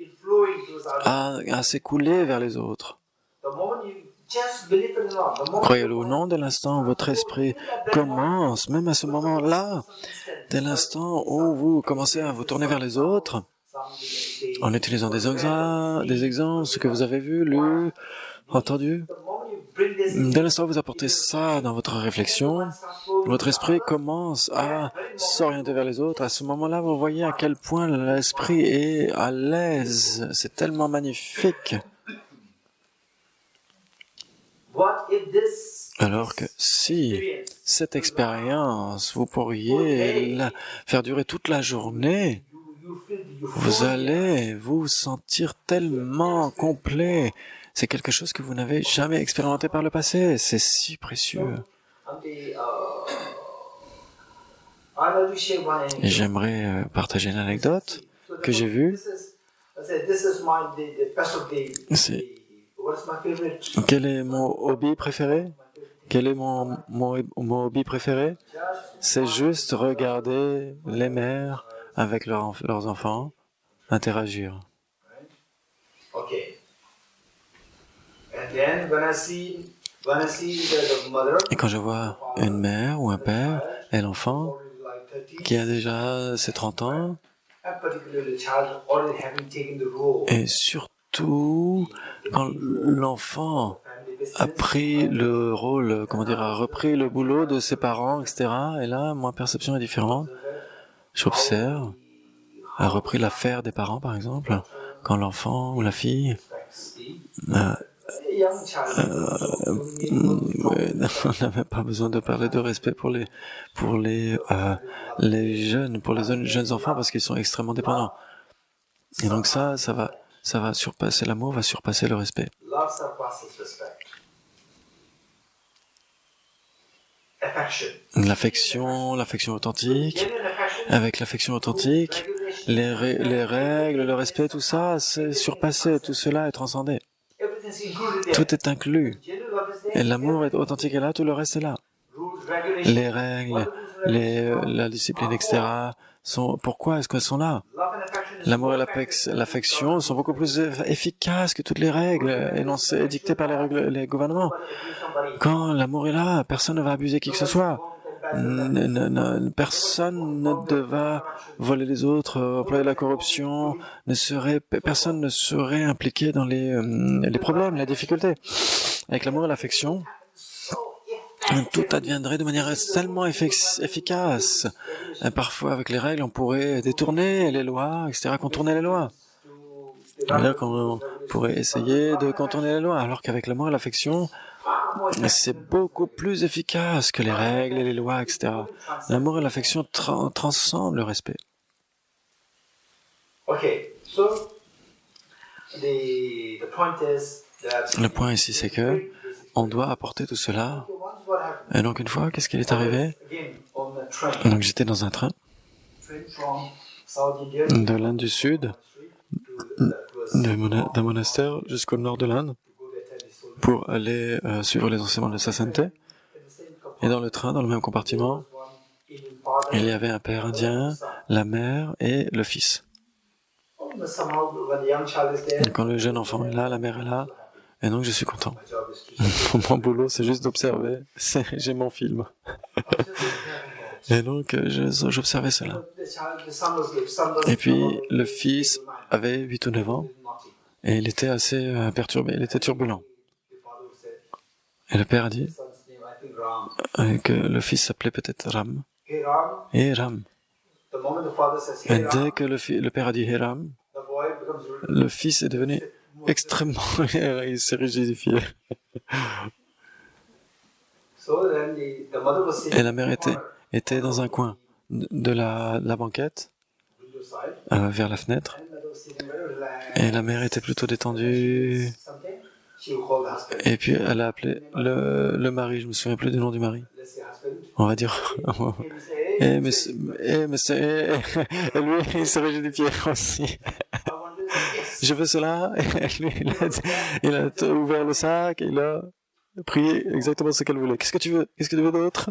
Speaker 1: à s'écouler vers les autres. Croyez-le ou non, dès l'instant où votre esprit commence, même à ce moment-là, dès l'instant où vous commencez à vous tourner vers les autres, en utilisant des exemples, ce que vous avez vu, lu, entendu, dès l'instant où vous apportez ça dans votre réflexion, votre esprit commence à s'orienter vers les autres. À ce moment-là, vous voyez à quel point l'esprit est à l'aise. C'est tellement magnifique. Alors que si cette expérience, vous pourriez la faire durer toute la journée, vous allez vous sentir tellement complet. C'est quelque chose que vous n'avez jamais expérimenté par le passé. C'est si précieux. Et j'aimerais partager une anecdote que j'ai vue. Quel est mon hobby préféré? Quel est mon hobby préféré? C'est juste regarder les mères avec leurs enfants interagir. Et quand je vois une mère ou un père et l'enfant qui a déjà ses 30 ans, et surtout quand l'enfant a pris le rôle, a repris le boulot de ses parents, etc. Et là, ma perception est différente. J'observe, a repris l'affaire des parents, par exemple, quand l'enfant ou la fille on n'a même pas besoin de parler de respect pour les jeunes, pour les jeunes enfants, parce qu'ils sont extrêmement dépendants. Et donc ça va surpasser, l'amour va surpasser le respect. L'affection authentique. Avec l'affection authentique, les règles, le respect, tout ça, c'est surpassé, tout cela est transcendé. Tout est inclus. Et l'amour est authentique est là, tout le reste est là. Les règles, la discipline, etc. Pourquoi est-ce qu'elles sont là? L'amour et l'affection sont beaucoup plus efficaces que toutes les règles énoncées, dictées par les gouvernements. Quand l'amour est là, personne ne va abuser qui que ce soit. Personne ne va voler les autres, employer la corruption, personne ne serait impliqué dans les problèmes, les difficultés. Avec l'amour et l'affection, tout adviendrait de manière tellement efficace. Parfois, avec les règles, on pourrait détourner les lois, etc., contourner les lois. C'est-à-dire qu'on pourrait essayer de contourner les lois, alors qu'avec l'amour et l'affection, c'est beaucoup plus efficace que les règles et les lois, etc. L'amour et l'affection transcendent le respect. Le point ici, c'est que on doit apporter tout cela. Et donc une fois, qu'est-ce qui est arrivé? Donc j'étais dans un train de l'Inde du Sud, d'un monastère jusqu'au nord de l'Inde, pour aller suivre les enseignements de sa sainteté. Et dans le train, dans le même compartiment, il y avait un père indien, la mère et le fils. Quand le jeune enfant est là, la mère est là, et donc je suis content. Mon boulot, c'est juste d'observer. J'ai mon film. Et donc, j'observais cela. Et puis, le fils avait 8 ou 9 ans, et il était assez perturbé, il était turbulent. Et le père a dit que le fils s'appelait peut-être Ram. Et Ram. Et dès que le père a dit Hiram, le fils est devenu extrêmement... il s'est rigidifié. Et la mère était dans un coin de la banquette, vers la fenêtre. Et la mère était plutôt détendue. Et puis elle a appelé le mari, je me souviens plus du nom du mari. On va dire... Et lui, il s'est rigidifié aussi. Je veux cela. Et lui, il a ouvert le sac, il a pris exactement ce qu'elle voulait. Qu'est-ce que tu veux? Qu'est-ce que tu veux d'autre?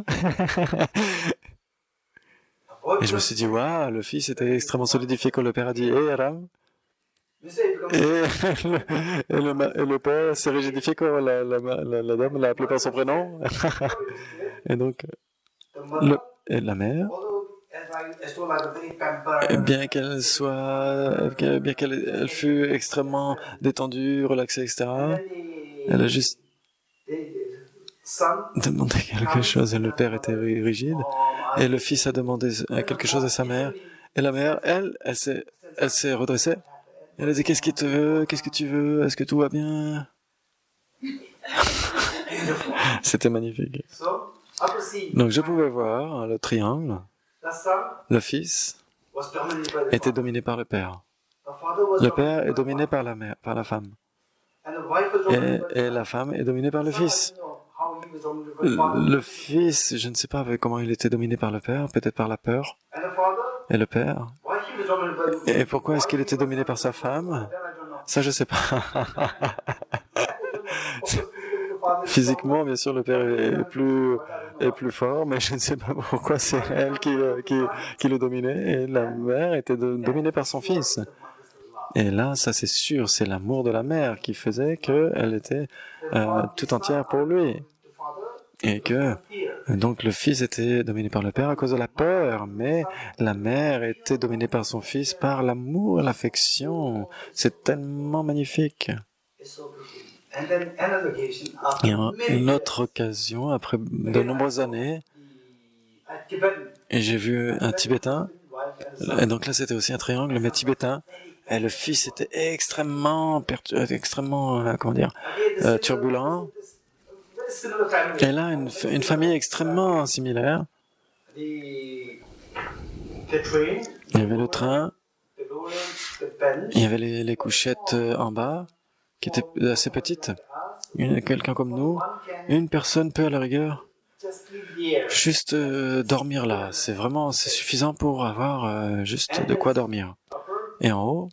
Speaker 1: Et je me suis dit, waouh, le fils était extrêmement solidifié quand le père a dit, hé, Aram. Et le père s'est rigidifié quand la dame l'a appelé par son prénom. Et donc, la mère, bien qu'elle fût extrêmement détendue, relaxée, etc., elle a juste demandé quelque chose et le père était rigide. Et le fils a demandé quelque chose à sa mère. Et la mère, elle s'est redressée. Elle a dit, qu'est-ce que tu veux? Qu'est-ce que tu veux? Est-ce que tout va bien? C'était magnifique. Donc je pouvais voir le triangle. Le fils était dominé par le père. Le père est dominé par la mère, par la femme. Et la femme est dominée par le fils. Le fils, je ne sais pas comment il était dominé par le père, peut-être par la peur. Et le père. Et pourquoi est-ce qu'il était dominé par sa femme? Ça, je ne sais pas. Physiquement, bien sûr, le père est plus fort, mais je ne sais pas pourquoi c'est elle qui le dominait, et la mère était dominée par son fils. Et là, ça c'est sûr, c'est l'amour de la mère qui faisait qu'elle était tout entière pour lui. Et que, donc le fils était dominé par le père à cause de la peur, mais la mère était dominée par son fils par l'amour, l'affection. C'est tellement magnifique. Et une autre occasion, après de nombreuses années, et j'ai vu un Tibétain, et donc là c'était aussi un triangle, mais tibétain, et le fils était extrêmement turbulent. Et là, une famille extrêmement similaire. Il y avait le train, il y avait les couchettes en bas, qui étaient assez petites. Quelqu'un comme nous, une personne peut à la rigueur juste dormir là. C'est suffisant pour avoir juste de quoi dormir. Et en haut,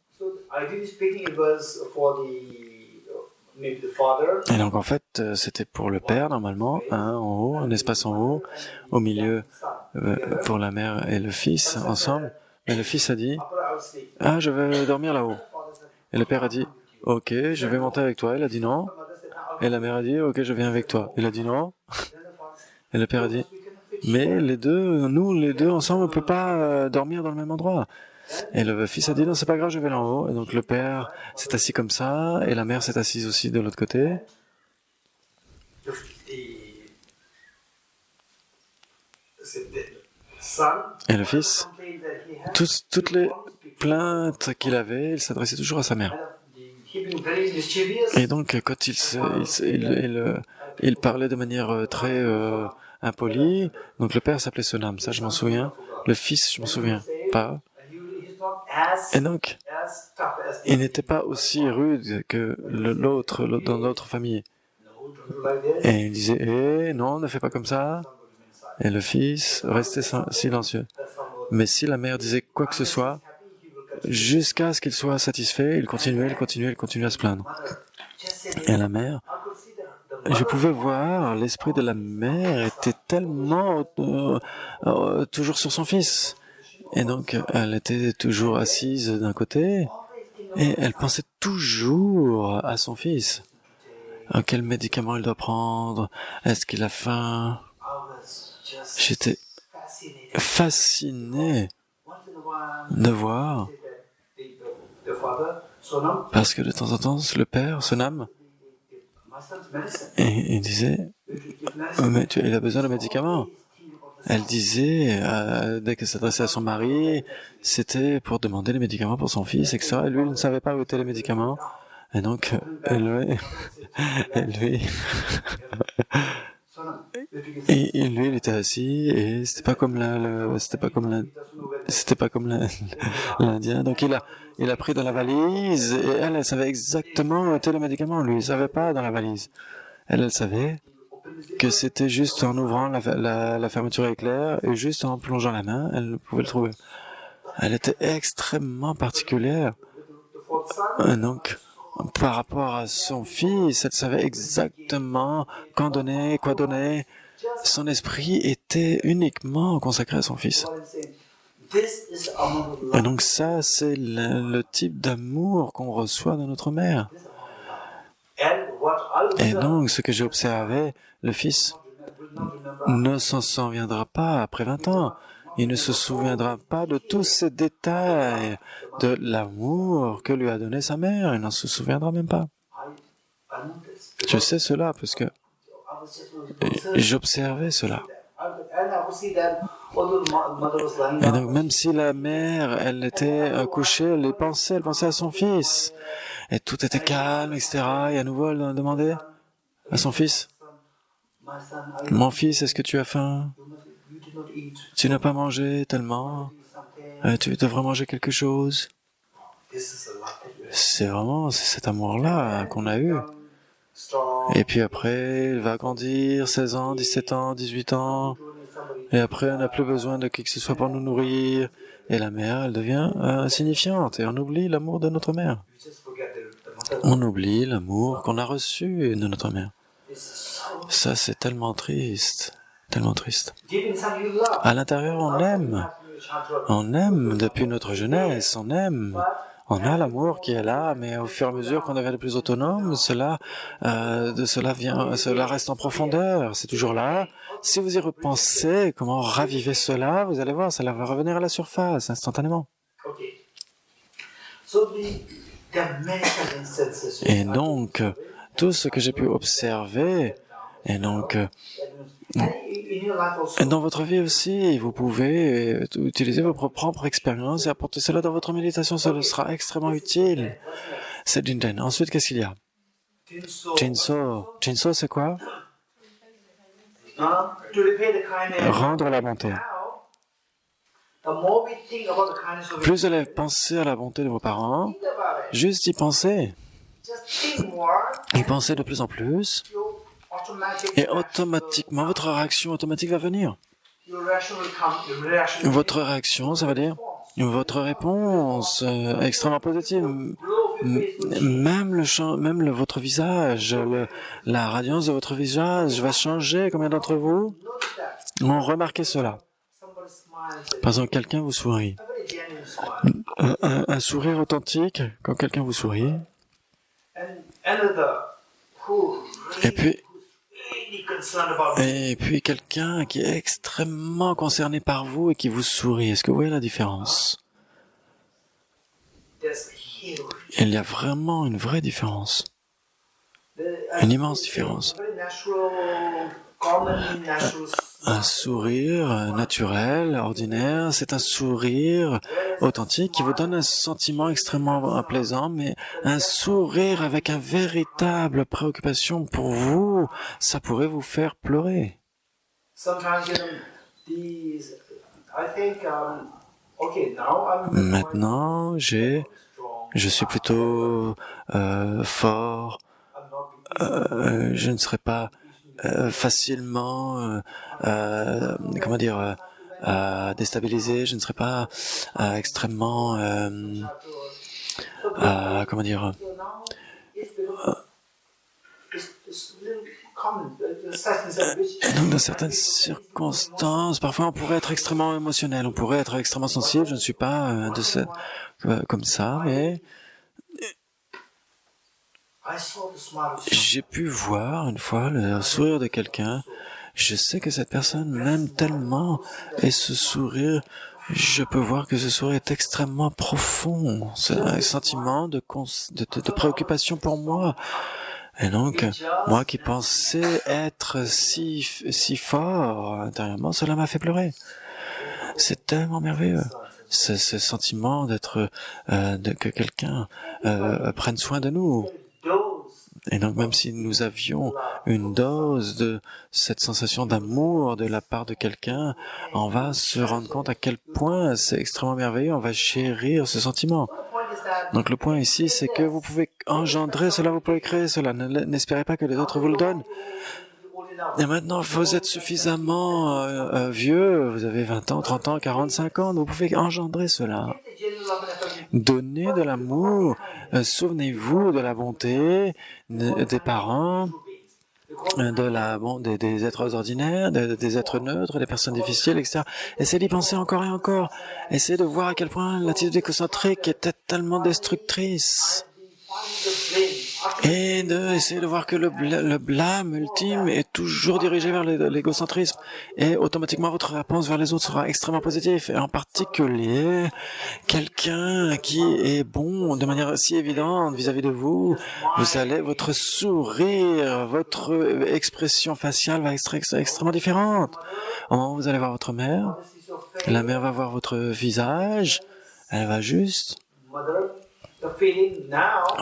Speaker 1: et donc en fait, c'était pour le père normalement, en haut, un espace en haut, au milieu pour la mère et le fils ensemble. Mais le fils a dit, « Ah, je vais dormir là-haut. » Et le père a dit, « Ok, je vais monter avec toi. » Il a dit non. Et la mère a dit, « Ok, je viens avec toi. » Il a dit non. Et le père a dit, « Mais nous les deux ensemble, on ne peut pas dormir dans le même endroit. » Et le fils a dit, « Non, c'est pas grave, je vais là en haut. » Et donc le père s'est assis comme ça, et la mère s'est assise aussi de l'autre côté. Et le fils, toutes les plaintes qu'il avait, il s'adressait toujours à sa mère. Et donc, quand il parlait de manière très impolie, donc le père s'appelait Sonam, ça je m'en souviens. Le fils, je m'en souviens pas. Et donc, il n'était pas aussi rude que l'autre dans notre famille. Et il disait, non, ne fais pas comme ça. Et le fils restait silencieux. Mais si la mère disait quoi que ce soit, jusqu'à ce qu'il soit satisfait, il continuait à se plaindre. Et la mère, je pouvais voir, l'esprit de la mère était tellement toujours sur son fils. Et donc, elle était toujours assise d'un côté, et elle pensait toujours à son fils. Quel médicament il doit prendre? Est-ce qu'il a faim? J'étais fasciné de voir, parce que de temps en temps, le père, Sonam, et il disait, mais il a besoin de médicaments. Elle disait, dès qu'elle s'adressait à son mari, c'était pour demander les médicaments pour son fils, etc. Et lui, il ne savait pas où étaient les médicaments. Et donc, lui, il était assis, et c'était pas comme l'Indien. Donc il a pris dans la valise, et elle savait exactement où étaient les médicaments. Lui, il savait pas dans la valise. Elle savait que c'était juste en ouvrant la fermeture éclair, et juste en plongeant la main, elle pouvait le trouver. Elle était extrêmement particulière. Donc, par rapport à son fils, elle savait exactement quand donner, quoi donner. Son esprit était uniquement consacré à son fils. Et donc ça, c'est le type d'amour qu'on reçoit de notre mère. Et donc, ce que j'ai observé, le fils ne s'en souviendra pas après 20 ans. Il ne se souviendra pas de tous ces détails de l'amour que lui a donné sa mère. Il n'en se souviendra même pas. Je sais cela parce que j'observais cela. Et donc, même si la mère, elle était couchée, elle pensait à son fils. Et tout était calme, etc. Et à nouveau, elle demandait à son fils, « Mon fils, est-ce que tu as faim? Tu n'as pas mangé tellement. Tu devrais manger quelque chose. » C'est cet amour-là qu'on a eu. Et puis après, il va grandir, 16 ans, 17 ans, 18 ans. Et après, on n'a plus besoin de qui que ce soit pour nous nourrir. Et la mère, elle devient insignifiante. Et on oublie l'amour de notre mère. On oublie l'amour qu'on a reçu de notre mère. Ça, c'est tellement triste. Tellement triste. À l'intérieur, on aime. On aime depuis notre jeunesse. On aime. On a l'amour qui est là, mais au fur et à mesure qu'on devient de plus autonome, cela reste en profondeur. C'est toujours là. Si vous y repensez, comment raviver cela, vous allez voir, cela va revenir à la surface instantanément. Et donc, tout ce que j'ai pu observer, et donc, dans votre vie aussi, vous pouvez utiliser vos propres expériences et apporter cela dans votre méditation, cela sera extrêmement utile. C'est Jinten. Ensuite, qu'est-ce qu'il y a? Jinso. Jinso, c'est quoi? Rendre la bonté. Plus vous allez penser à la bonté de vos parents, juste y penser. Y penser de plus en plus, Et automatiquement, votre réaction automatique va venir. Votre réaction, ça veut dire votre réponse extrêmement positive. Même votre visage, la radiance de votre visage va changer. Combien d'entre vous ont remarqué cela? Par exemple, quelqu'un vous sourit. Un sourire authentique, quand quelqu'un vous sourit. Et puis quelqu'un qui est extrêmement concerné par vous et qui vous sourit. Est-ce que vous voyez la différence? Il y a vraiment une vraie différence. Une immense différence. Un sourire naturel, ordinaire, c'est un sourire authentique qui vous donne un sentiment extrêmement plaisant, mais un sourire avec une véritable préoccupation pour vous, ça pourrait vous faire pleurer. Maintenant, je suis plutôt fort, je ne serai pas facilement, déstabilisé, je ne serai pas extrêmement, donc dans certaines circonstances, parfois on pourrait être extrêmement émotionnel, on pourrait être extrêmement sensible, je ne suis pas comme ça, mais j'ai pu voir une fois le sourire de quelqu'un. Je sais que cette personne m'aime tellement et ce sourire, je peux voir que ce sourire est extrêmement profond. C'est un sentiment de préoccupation pour moi. Et donc, moi qui pensais être si fort intérieurement, cela m'a fait pleurer. C'est tellement merveilleux. Ce sentiment que quelqu'un prenne soin de nous. Et donc, même si nous avions une dose de cette sensation d'amour de la part de quelqu'un, on va se rendre compte à quel point c'est extrêmement merveilleux, on va chérir ce sentiment. Donc, le point ici, c'est que vous pouvez engendrer cela, vous pouvez créer cela. N'espérez pas que les autres vous le donnent. Et maintenant, vous êtes suffisamment vieux, vous avez 20 ans, 30 ans, 45 ans, vous pouvez engendrer cela. Donnez de l'amour, souvenez-vous de la bonté des parents, des êtres ordinaires, des êtres neutres, des personnes difficiles, etc. Essayez d'y penser encore et encore. Essayez de voir à quel point l'attitude égocentrique était tellement destructrice. Et essayer de voir que le blâme ultime est toujours dirigé vers l'égocentrisme. Et automatiquement, votre réponse vers les autres sera extrêmement positive. Et en particulier, quelqu'un qui est bon de manière si évidente vis-à-vis de vous, votre sourire, votre expression faciale va être extrêmement différente. Au moment où vous allez voir votre mère, la mère va voir votre visage, elle va juste...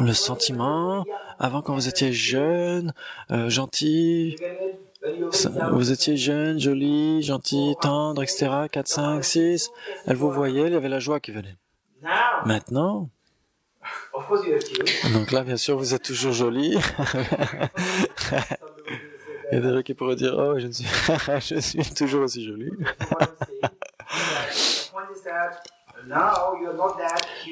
Speaker 1: Le sentiment, avant quand vous étiez jeune, gentil, vous étiez jeune, joli, gentil, tendre, etc., 4, 5, 6, elle vous voyait, il y avait la joie qui venait. Maintenant, donc là, bien sûr, vous êtes toujours joli. Il y a des gens qui pourraient dire, oh, je suis toujours aussi joli.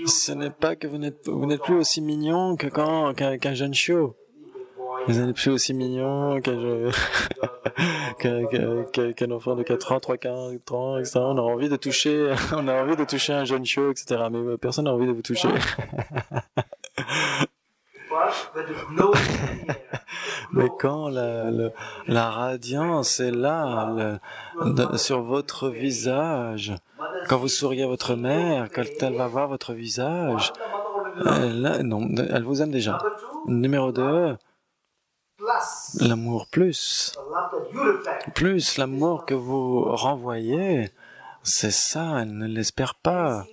Speaker 1: Ce n'est pas que vous n'êtes plus aussi mignon qu'un jeune chiot. Vous n'êtes plus aussi mignon qu'un enfant de 4 ans, 3, 4 ans, etc. On a envie de toucher un jeune chiot, etc. Mais personne n'a envie de vous toucher. Mais quand la radiance est là, sur votre visage, quand vous souriez à votre mère, quand elle va voir votre visage, elle vous aime déjà. Numéro 2, l'amour plus l'amour que vous renvoyez, c'est ça, elle ne l'espère pas.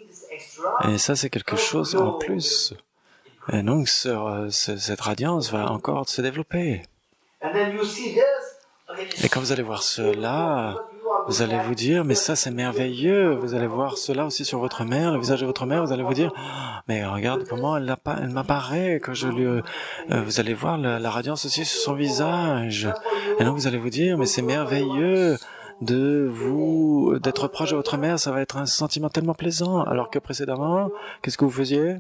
Speaker 1: Et ça, c'est quelque chose en plus. Et donc, cette radiance va encore se développer. Et quand vous allez voir cela, vous allez vous dire, mais ça c'est merveilleux. Vous allez voir cela aussi sur votre mère, le visage de votre mère. Vous allez vous dire, mais regarde comment elle m'apparaît quand je lui. Vous allez voir la radiance aussi sur son visage. Et donc vous allez vous dire, mais c'est merveilleux d'être proche de votre mère. Ça va être un sentiment tellement plaisant. Alors que précédemment, qu'est-ce que vous faisiez?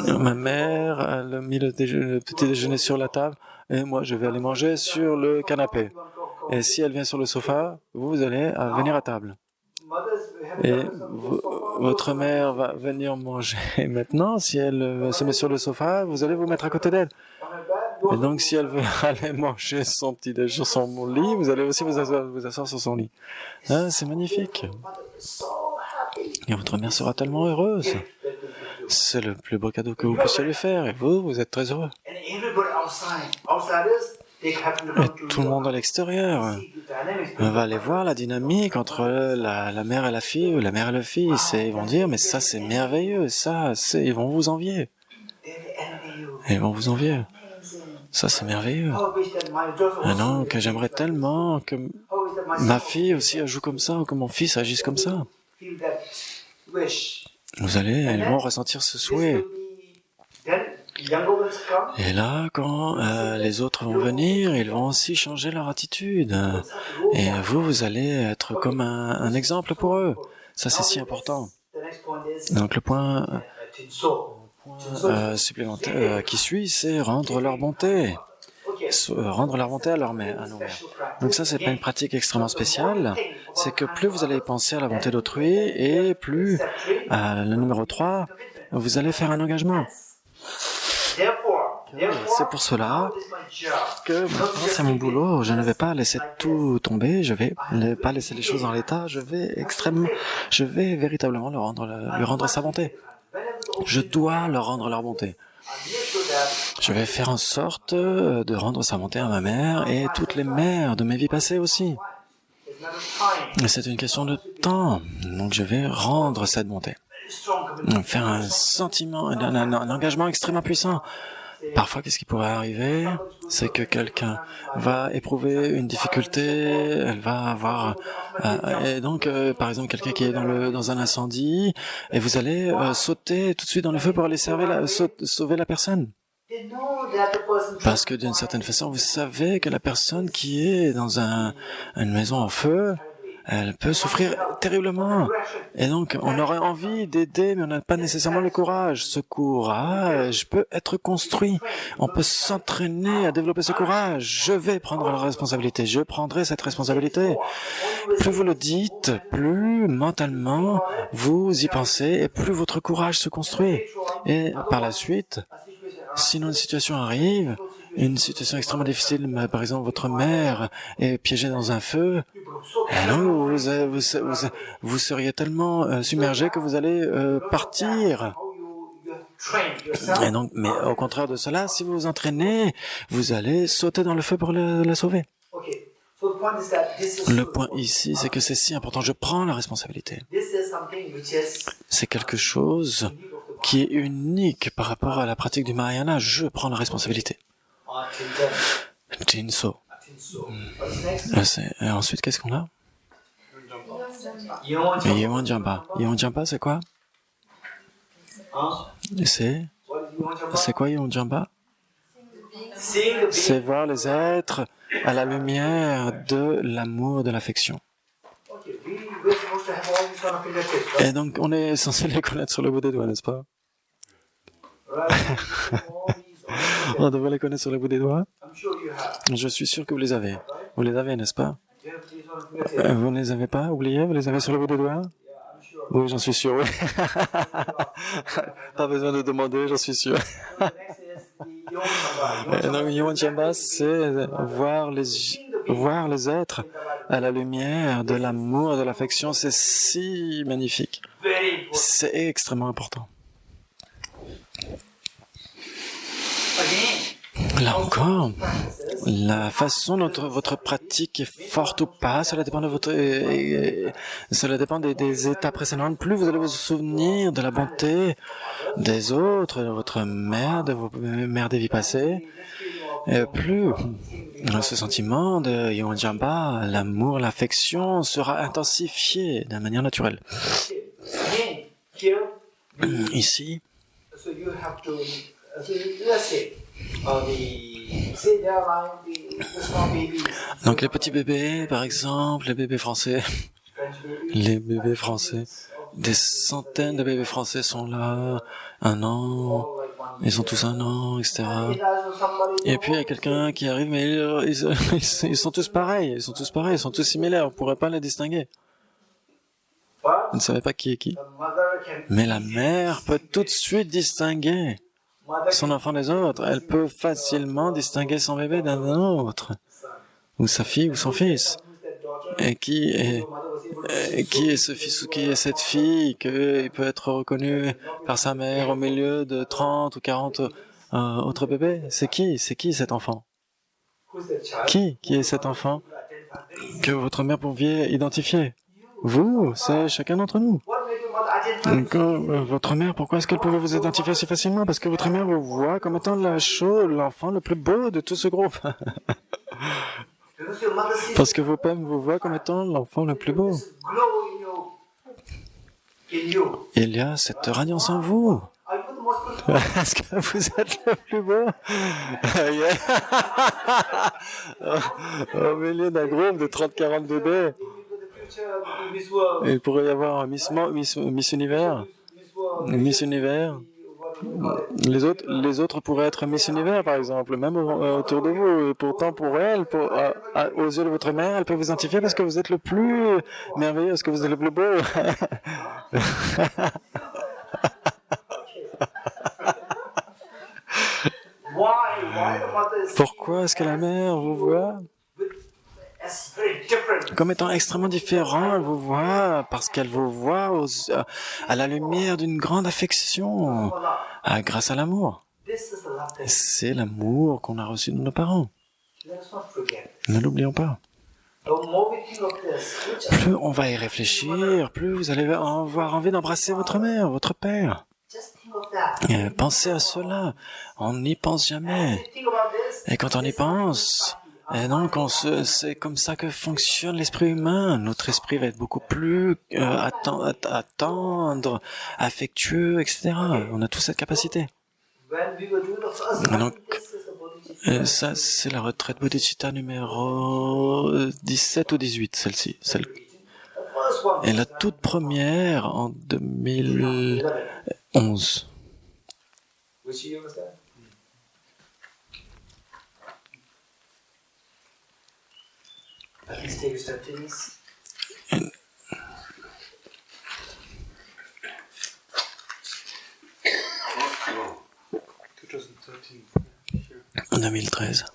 Speaker 1: Ma mère, elle a mis le petit déjeuner sur la table et moi je vais aller manger sur le canapé. Et si elle vient sur le sofa, vous allez venir à table. Et votre mère va venir manger. Et maintenant, si elle se met sur le sofa, vous allez vous mettre à côté d'elle. Et donc, si elle veut aller manger son petit déjeuner sur son lit, vous allez aussi vous asseoir sur son lit. Hein, c'est magnifique. Et votre mère sera tellement heureuse. C'est le plus beau cadeau que vous puissiez lui faire. Et vous êtes très heureux. Et tout le monde à l'extérieur va aller voir la dynamique entre la mère et la fille, ou la mère et le fils, et ils vont dire, mais ça c'est merveilleux, ils vont vous envier. Et ils vont vous envier. Ça c'est merveilleux. Et donc j'aimerais tellement que ma fille aussi joue comme ça, ou que mon fils agisse comme ça. Ils vont ressentir ce souhait. Et là, quand les autres vont venir, ils vont aussi changer leur attitude. Et vous allez être comme un exemple pour eux. Ça, c'est si important. Donc, le point supplémentaire qui suit, c'est rendre leur bonté. Rendre leur bonté à nos mères. Donc ça, c'est pas une pratique extrêmement spéciale. C'est que plus vous allez penser à la bonté d'autrui, et plus, le numéro 3, vous allez faire un engagement. C'est pour cela que maintenant c'est mon boulot. Je ne vais pas laisser tout tomber. Je vais ne pas laisser les choses en l'état. Je vais véritablement lui rendre sa bonté. Je dois leur rendre leur bonté. Je vais faire en sorte de rendre sa bonté à ma mère et toutes les mères de mes vies passées aussi. C'est une question de temps. Donc je vais rendre cette bonté. Faire un sentiment, un engagement extrêmement puissant. Parfois, qu'est-ce qui pourrait arriver? C'est que quelqu'un va éprouver une difficulté, elle va avoir... et donc, par exemple, quelqu'un qui est dans un incendie, et vous allez sauter tout de suite dans le feu pour aller sauver la personne. Parce que d'une certaine façon, vous savez que la personne qui est dans une maison en feu, elle peut souffrir terriblement. Et donc, on aurait envie d'aider, mais on n'a pas nécessairement le courage. Ce courage peut être construit. On peut s'entraîner à développer ce courage. Je vais prendre la responsabilité. Je prendrai cette responsabilité. Plus vous le dites, plus mentalement vous y pensez, et plus votre courage se construit. Et par la suite, sinon une situation arrive, une situation extrêmement difficile, par exemple votre mère est piégée dans un feu, et donc vous seriez tellement submergé que vous allez partir. Et donc, mais au contraire de cela, si vous vous entraînez, vous allez sauter dans le feu pour la sauver. Le point ici, c'est que c'est si important. Je prends la responsabilité. C'est quelque chose qui est unique par rapport à la pratique du Mahayana. Je prends la responsabilité. Jinso. Et ensuite, qu'est-ce qu'on a? Yeon Jamba. Yeon Jamba, c'est quoi? C'est quoi Yeon Jamba? C'est voir les êtres à la lumière de l'amour, de l'affection. Et donc, on est censé les connaître sur le bout des doigts, n'est-ce pas? On devrait les connaître sur le bout des doigts. Je suis sûr que vous les avez. Vous les avez, n'est-ce pas? Vous ne les avez pas oubliés? Vous les avez sur le bout des doigts? Oui, j'en suis sûr, oui. Pas besoin de demander, j'en suis sûr. Donc, Yeon Jamba, c'est voir les êtres à la lumière de l'amour, de l'affection. C'est si magnifique. C'est extrêmement important. Là encore, la façon dont votre pratique est forte ou pas, cela dépend cela dépend des états précédents. Plus vous allez vous souvenir de la bonté des autres, de votre mère, de vos mères des vies passées, et plus ce sentiment de Yonjamba, l'amour, l'affection sera intensifié d'une manière naturelle. Ici,
Speaker 2: so you have to, let's say, say there are the small babies.
Speaker 1: donc les petits bébés, par exemple, les bébés français, les bébés français, des centaines de bébés français sont là, 1 an, ils ont tous 1 an, etc. Et puis il y a quelqu'un qui arrive, mais ils sont tous pareils, ils sont tous similaires, on ne pourrait pas les distinguer. Vous ne savez pas qui est qui. Mais la mère peut tout de suite distinguer son enfant des autres. Elle peut facilement distinguer son bébé d'un autre, ou sa fille ou son fils. Et qui est ce fils ou qui est cette fille, qu'il peut être reconnu par sa mère au milieu de 30 ou 40 autres bébés. C'est qui cet enfant? Qui est cet enfant que votre mère pouviez identifier? Vous, c'est chacun d'entre nous. Donc, votre mère, pourquoi est-ce qu'elle pouvait vous identifier si facilement? Parce que votre mère vous voit comme étant l'enfant le plus beau de tout ce groupe. Parce que vos pères vous voient comme étant l'enfant le plus beau. Il y a cette radiance en vous. Est-ce que vous êtes le plus beau? Au milieu d'un groupe de 30-40 bébés, il pourrait y avoir un Miss Univers. Miss Univers. Les autres pourraient être Miss Univers, par exemple, même autour de vous. Et pourtant, pour elle, aux yeux de votre mère, elle peut vous identifier parce que vous êtes le plus merveilleux, parce que vous êtes le plus beau. Pourquoi est-ce que la mère vous voit comme étant extrêmement différent? Elle vous voit parce qu'elle vous voit à la lumière d'une grande affection, grâce à l'amour. C'est l'amour qu'on a reçu de nos parents. Ne l'oublions pas. Plus on va y réfléchir, plus vous allez avoir envie d'embrasser votre mère, votre père. Pensez à cela. On n'y pense jamais. Et quand on y pense, et donc c'est comme ça que fonctionne l'esprit humain. Notre esprit va être beaucoup plus attendre, affectueux, etc. On a tous cette capacité. Donc, ça, c'est la retraite Bodhicitta numéro 17 ou 18, celle-ci. Et la toute première en 2011. En 2013.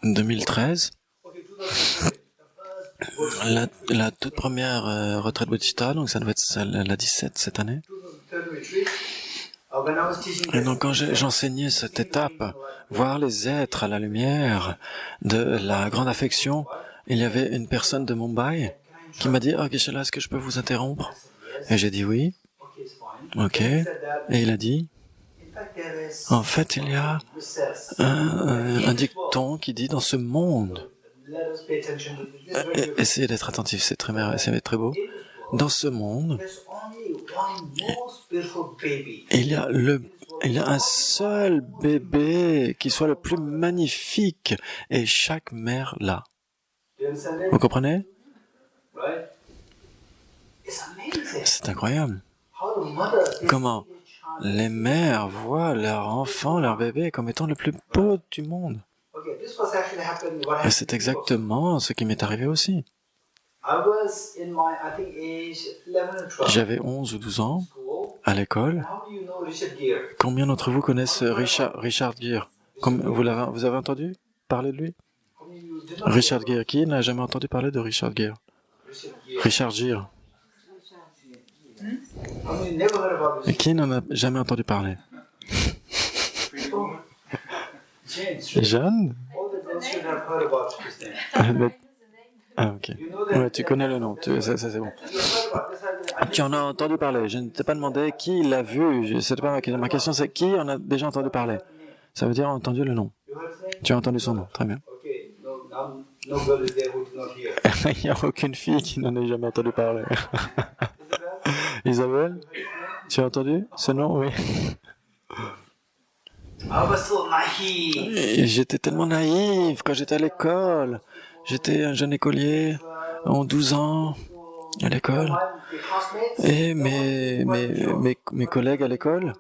Speaker 1: 2013. La toute première retraite Bodhicitta, donc ça doit être la 17 cette année. Et donc quand j'enseignais cette étape, voir les êtres à la lumière de la grande affection, il y avait une personne de Mumbai qui m'a dit « Oh, Geshe-la, est-ce que je peux vous interrompre ?» Et j'ai dit « Oui. » Ok. Et il a dit « En fait, il y a un dicton qui dit dans ce monde, essayez d'être attentif, c'est très beau, dans ce monde, il y a un seul bébé qui soit le plus magnifique et chaque mère l'a. » Vous comprenez? C'est incroyable. Comment les mères voient leur enfant, leur bébé, comme étant le plus beau du monde. Et c'est exactement ce qui m'est arrivé aussi. J'avais 11 ou 12 ans à l'école. Combien d'entre vous connaissent Richard Gere? Vous avez entendu parler de lui? Richard Gere. Qui n'a jamais entendu parler de Richard Gere? Richard Gere. Et qui n'en a jamais entendu parler? Jeanne? Ah, ok. Ouais, tu connais le nom, ça c'est bon. Tu en as entendu parler. Je ne t'ai pas demandé qui l'a vu. C'était pas ma question. Ma question c'est qui en a déjà entendu parler. Ça veut dire entendu le nom. Tu as entendu son nom, très bien. Il n'y a aucune fille qui n'en ait jamais entendu parler. Isabelle, tu as entendu ce nom? Oui. Et j'étais tellement naïf quand j'étais à l'école. J'étais un jeune écolier, en 12 ans, à l'école. Et mes collègues à l'école,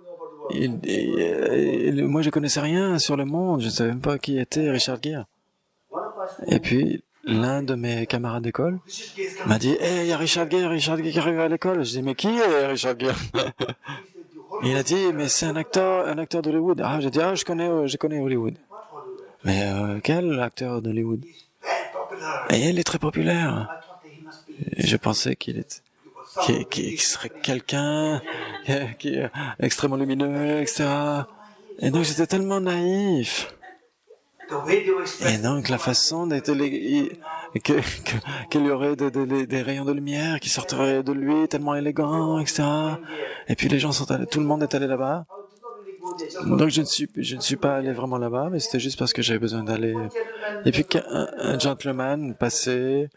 Speaker 1: moi je connaissais rien sur le monde. Je ne savais même pas qui était Richard Gere. Et puis, l'un de mes camarades d'école m'a dit « Hey, il y a Richard Gere qui arrive à l'école. » Je dis « Mais qui est Richard Gere ?» Il a dit « Mais c'est un acteur d'Hollywood. » Ah, j'ai dit « Ah, je connais Hollywood. » Mais quel acteur d'Hollywood? Et il est très populaire. Et je pensais qu'il serait quelqu'un qui est extrêmement lumineux, etc. Et donc j'étais tellement naïf. Et donc la façon qu'il y aurait des rayons de lumière qui sortiraient de lui, tellement élégant, etc. Et puis les gens tout le monde est allé là-bas. Donc je ne suis pas allé vraiment là-bas, mais c'était juste parce que j'avais besoin d'aller. Et puis un gentleman passait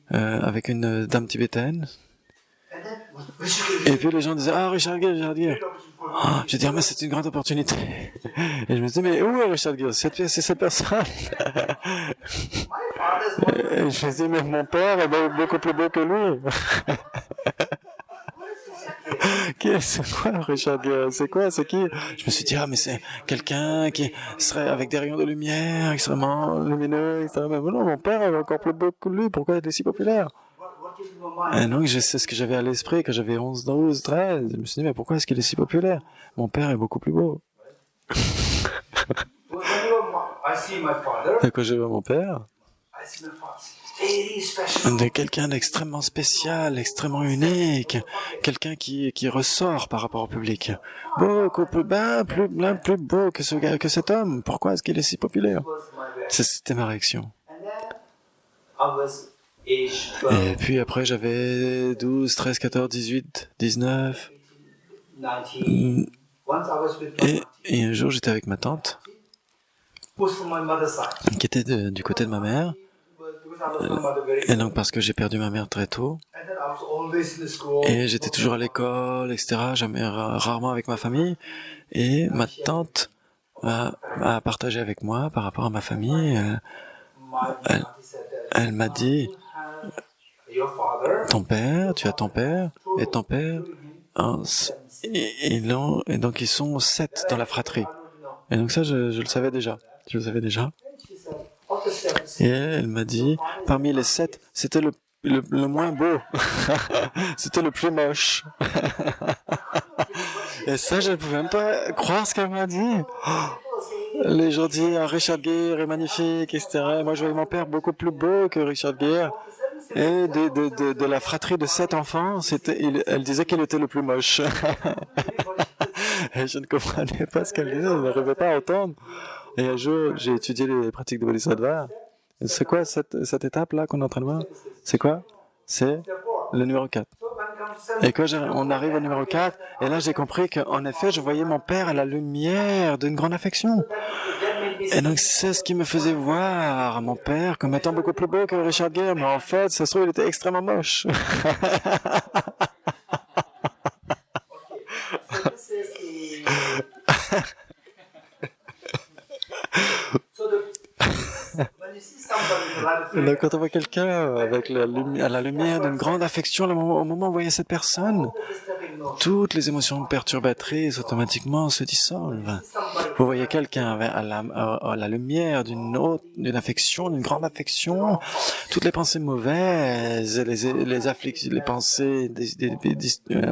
Speaker 1: avec une dame tibétaine. Et puis les gens disaient « Ah, Richard Gere. » J'ai dit « Ah, mais c'est une grande opportunité. » Et je me disais « Mais où est Richard Gere? C'est cette personne. » Et je me disais « Mais mon père est beaucoup plus beau que lui. » C'est quoi Richard Gere? C'est quoi? C'est qui? Je me suis dit, ah, mais c'est quelqu'un qui serait avec des rayons de lumière extrêmement lumineux, etc. Mais non, mon père est encore plus beau que lui. Pourquoi il est si populaire? Et donc, c'est ce que j'avais à l'esprit quand j'avais 11, 12, 13. Je me suis dit, mais pourquoi est-ce qu'il est si populaire? Mon père est beaucoup plus beau. Et quand je vois mon père, de quelqu'un d'extrêmement spécial, extrêmement unique, quelqu'un qui ressort par rapport au public. Beaucoup plus beau que cet homme. Pourquoi est-ce qu'il est si populaire? C'était ma réaction. Et puis après, j'avais 12, 13, 14, 18, 19. Et un jour, j'étais avec ma tante, qui était du côté de ma mère. Et donc parce que j'ai perdu ma mère très tôt, et j'étais toujours à l'école, etc., jamais rarement avec ma famille, et ma tante a partagé avec moi par rapport à ma famille. Elle m'a dit, tu as ton père, et ton père, et donc ils sont 7 dans la fratrie. Et donc ça, je le savais déjà. Et elle m'a dit, parmi les 7, c'était le moins beau. C'était le plus moche. Et ça, je ne pouvais même pas croire ce qu'elle m'a dit. Les gens disent, Richard Gere est magnifique, etc. Moi, je voyais mon père beaucoup plus beau que Richard Gere. Et de la fratrie de 7 enfants, elle disait qu'il était le plus moche. Et je ne comprenais pas ce qu'elle disait, je n'arrivais pas à entendre. Et un jour, j'ai étudié les pratiques de Bodhisattva. C'est quoi cette étape-là qu'on est en train de voir? C'est quoi? C'est le numéro 4. Et quand on arrive au numéro 4, et là j'ai compris qu'en effet, je voyais mon père à la lumière d'une grande affection. Et donc c'est ce qui me faisait voir mon père comme étant beaucoup plus beau que Richard Gere, mais en fait, ça se trouve, il était extrêmement moche. Donc, quand on voit quelqu'un avec à la lumière d'une grande affection, au moment où vous voyez cette personne, toutes les émotions perturbatrices automatiquement se dissolvent. Vous voyez quelqu'un à la lumière d'une affection, d'une grande affection, toutes les pensées mauvaises, les pensées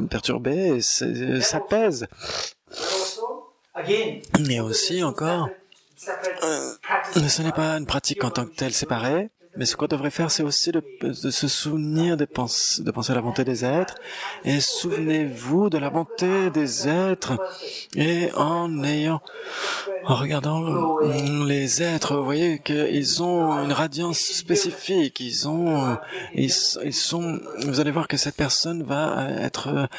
Speaker 1: perturbées, s'apaisent. Mais aussi encore, ce n'est pas une pratique en tant que telle séparée, Mais ce qu'on devrait faire, c'est aussi de se souvenir de penser à la bonté des êtres. Et souvenez-vous de la bonté des êtres. Et en regardant les êtres, vous voyez qu'ils ont une radiance spécifique. Vous allez voir que cette personne va être,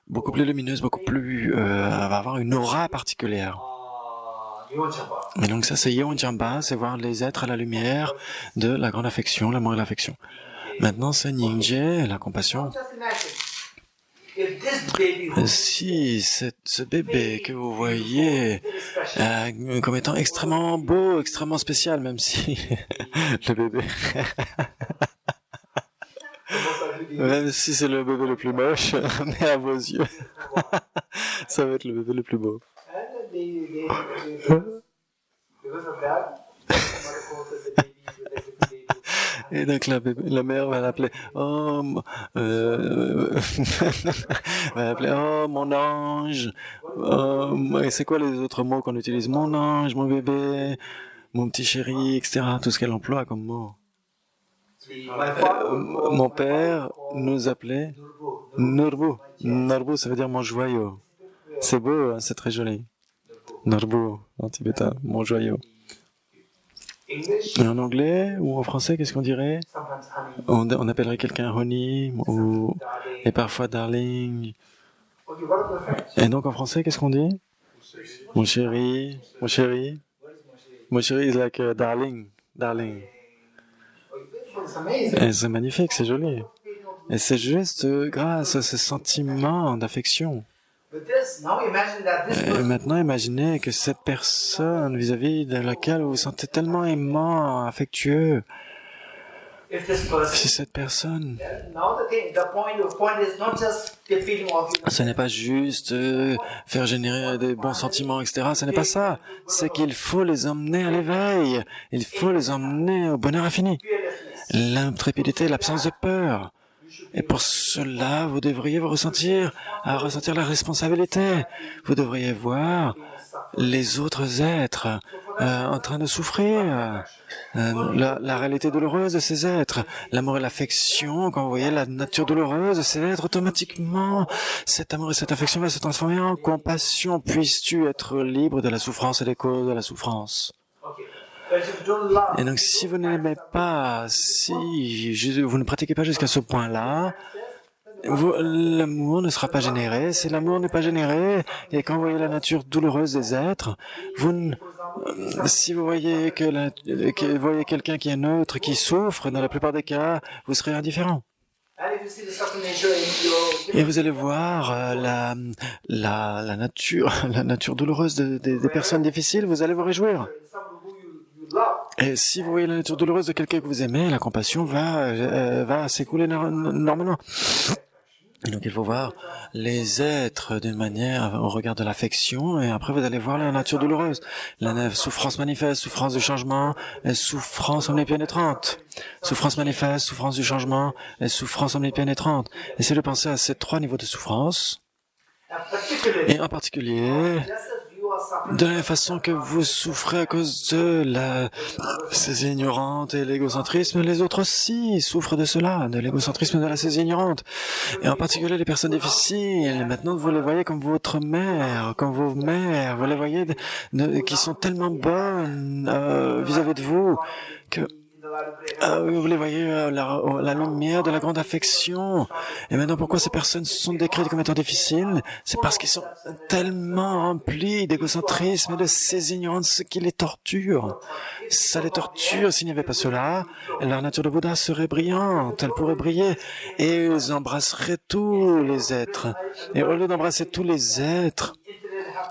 Speaker 1: beaucoup plus lumineuse, va avoir une aura particulière. Et donc ça, c'est Yeon Jamba, c'est voir les êtres à la lumière de la grande affection, l'amour et l'affection. Maintenant, c'est Nyingje, la compassion. Si ce bébé que vous voyez comme étant extrêmement beau, extrêmement spécial, même si le bébé... Même si c'est le bébé le plus moche, mais à vos yeux, ça va être le bébé le plus beau. Et donc la mère va l'appeler va l'appeler mon ange. Et c'est quoi les autres mots qu'on utilise? Mon ange, mon bébé, mon petit chéri, etc. Tout ce qu'elle emploie comme mot. Mon père nous appelait Norbu. Norbu, ça veut dire mon joyau. C'est beau, hein, c'est très joli. Norbu, en tibétain, mon joyau. Et en anglais ou en français, qu'est-ce qu'on dirait? On appellerait quelqu'un honey et parfois darling. Et donc en français, qu'est-ce qu'on dit? Mon chéri, mon chéri. Mon chéri is like darling, darling. Et c'est magnifique, c'est joli. Et c'est juste grâce à ce sentiment d'affection. Et maintenant, imaginez que cette personne vis-à-vis de laquelle vous vous sentez tellement aimant, affectueux, si cette personne, ce n'est pas juste faire générer des bons sentiments, etc. Ce n'est pas ça. C'est qu'il faut les emmener à l'éveil. Il faut les emmener au bonheur infini. L'intrépidité, l'absence de peur. Et pour cela, vous devriez ressentir la responsabilité. Vous devriez voir les autres êtres en train de souffrir, la réalité douloureuse de ces êtres, l'amour et l'affection. Quand vous voyez la nature douloureuse de ces êtres, automatiquement, cet amour et cette affection va se transformer en compassion. Puisses-tu être libre de la souffrance et des causes de la souffrance? Et donc, si vous n'aimez pas, si vous ne pratiquez pas jusqu'à ce point-là, l'amour ne sera pas généré. Si l'amour n'est pas généré, et quand vous voyez la nature douloureuse des êtres, si vous voyez vous voyez quelqu'un qui est neutre, qui souffre, dans la plupart des cas, vous serez indifférent. Et vous allez voir la nature douloureuse des personnes difficiles, vous allez vous réjouir. Et si vous voyez la nature douloureuse de quelqu'un que vous aimez, la compassion va s'écouler normalement. Donc il faut voir les êtres d'une manière au regard de l'affection, et après vous allez voir la nature douloureuse, la souffrance manifeste, souffrance du changement, et souffrance omnipénétrante. Souffrance manifeste, souffrance du changement, et souffrance omnipénétrante. Essayez de penser à ces trois niveaux de souffrance, et en particulier de la façon que vous souffrez à cause de saisie ignorante et l'égocentrisme, les autres aussi souffrent de cela, de l'égocentrisme et de la saisie ignorante. Et en particulier les personnes difficiles, maintenant vous les voyez comme votre mère, comme vos mères, vous les voyez qui sont tellement bonnes vis-à-vis de vous, que vous les voyez la lumière de la grande affection. Et maintenant, pourquoi ces personnes sont décrites comme étant difficiles? C'est parce qu'ils sont tellement remplis d'égocentrisme et de saisie ignorante, ce qui les torture. Ça les torture. S'il n'y avait pas cela, leur nature de Bouddha serait brillante, elle pourrait briller, et ils embrasseraient tous les êtres. Et au lieu d'embrasser tous les êtres,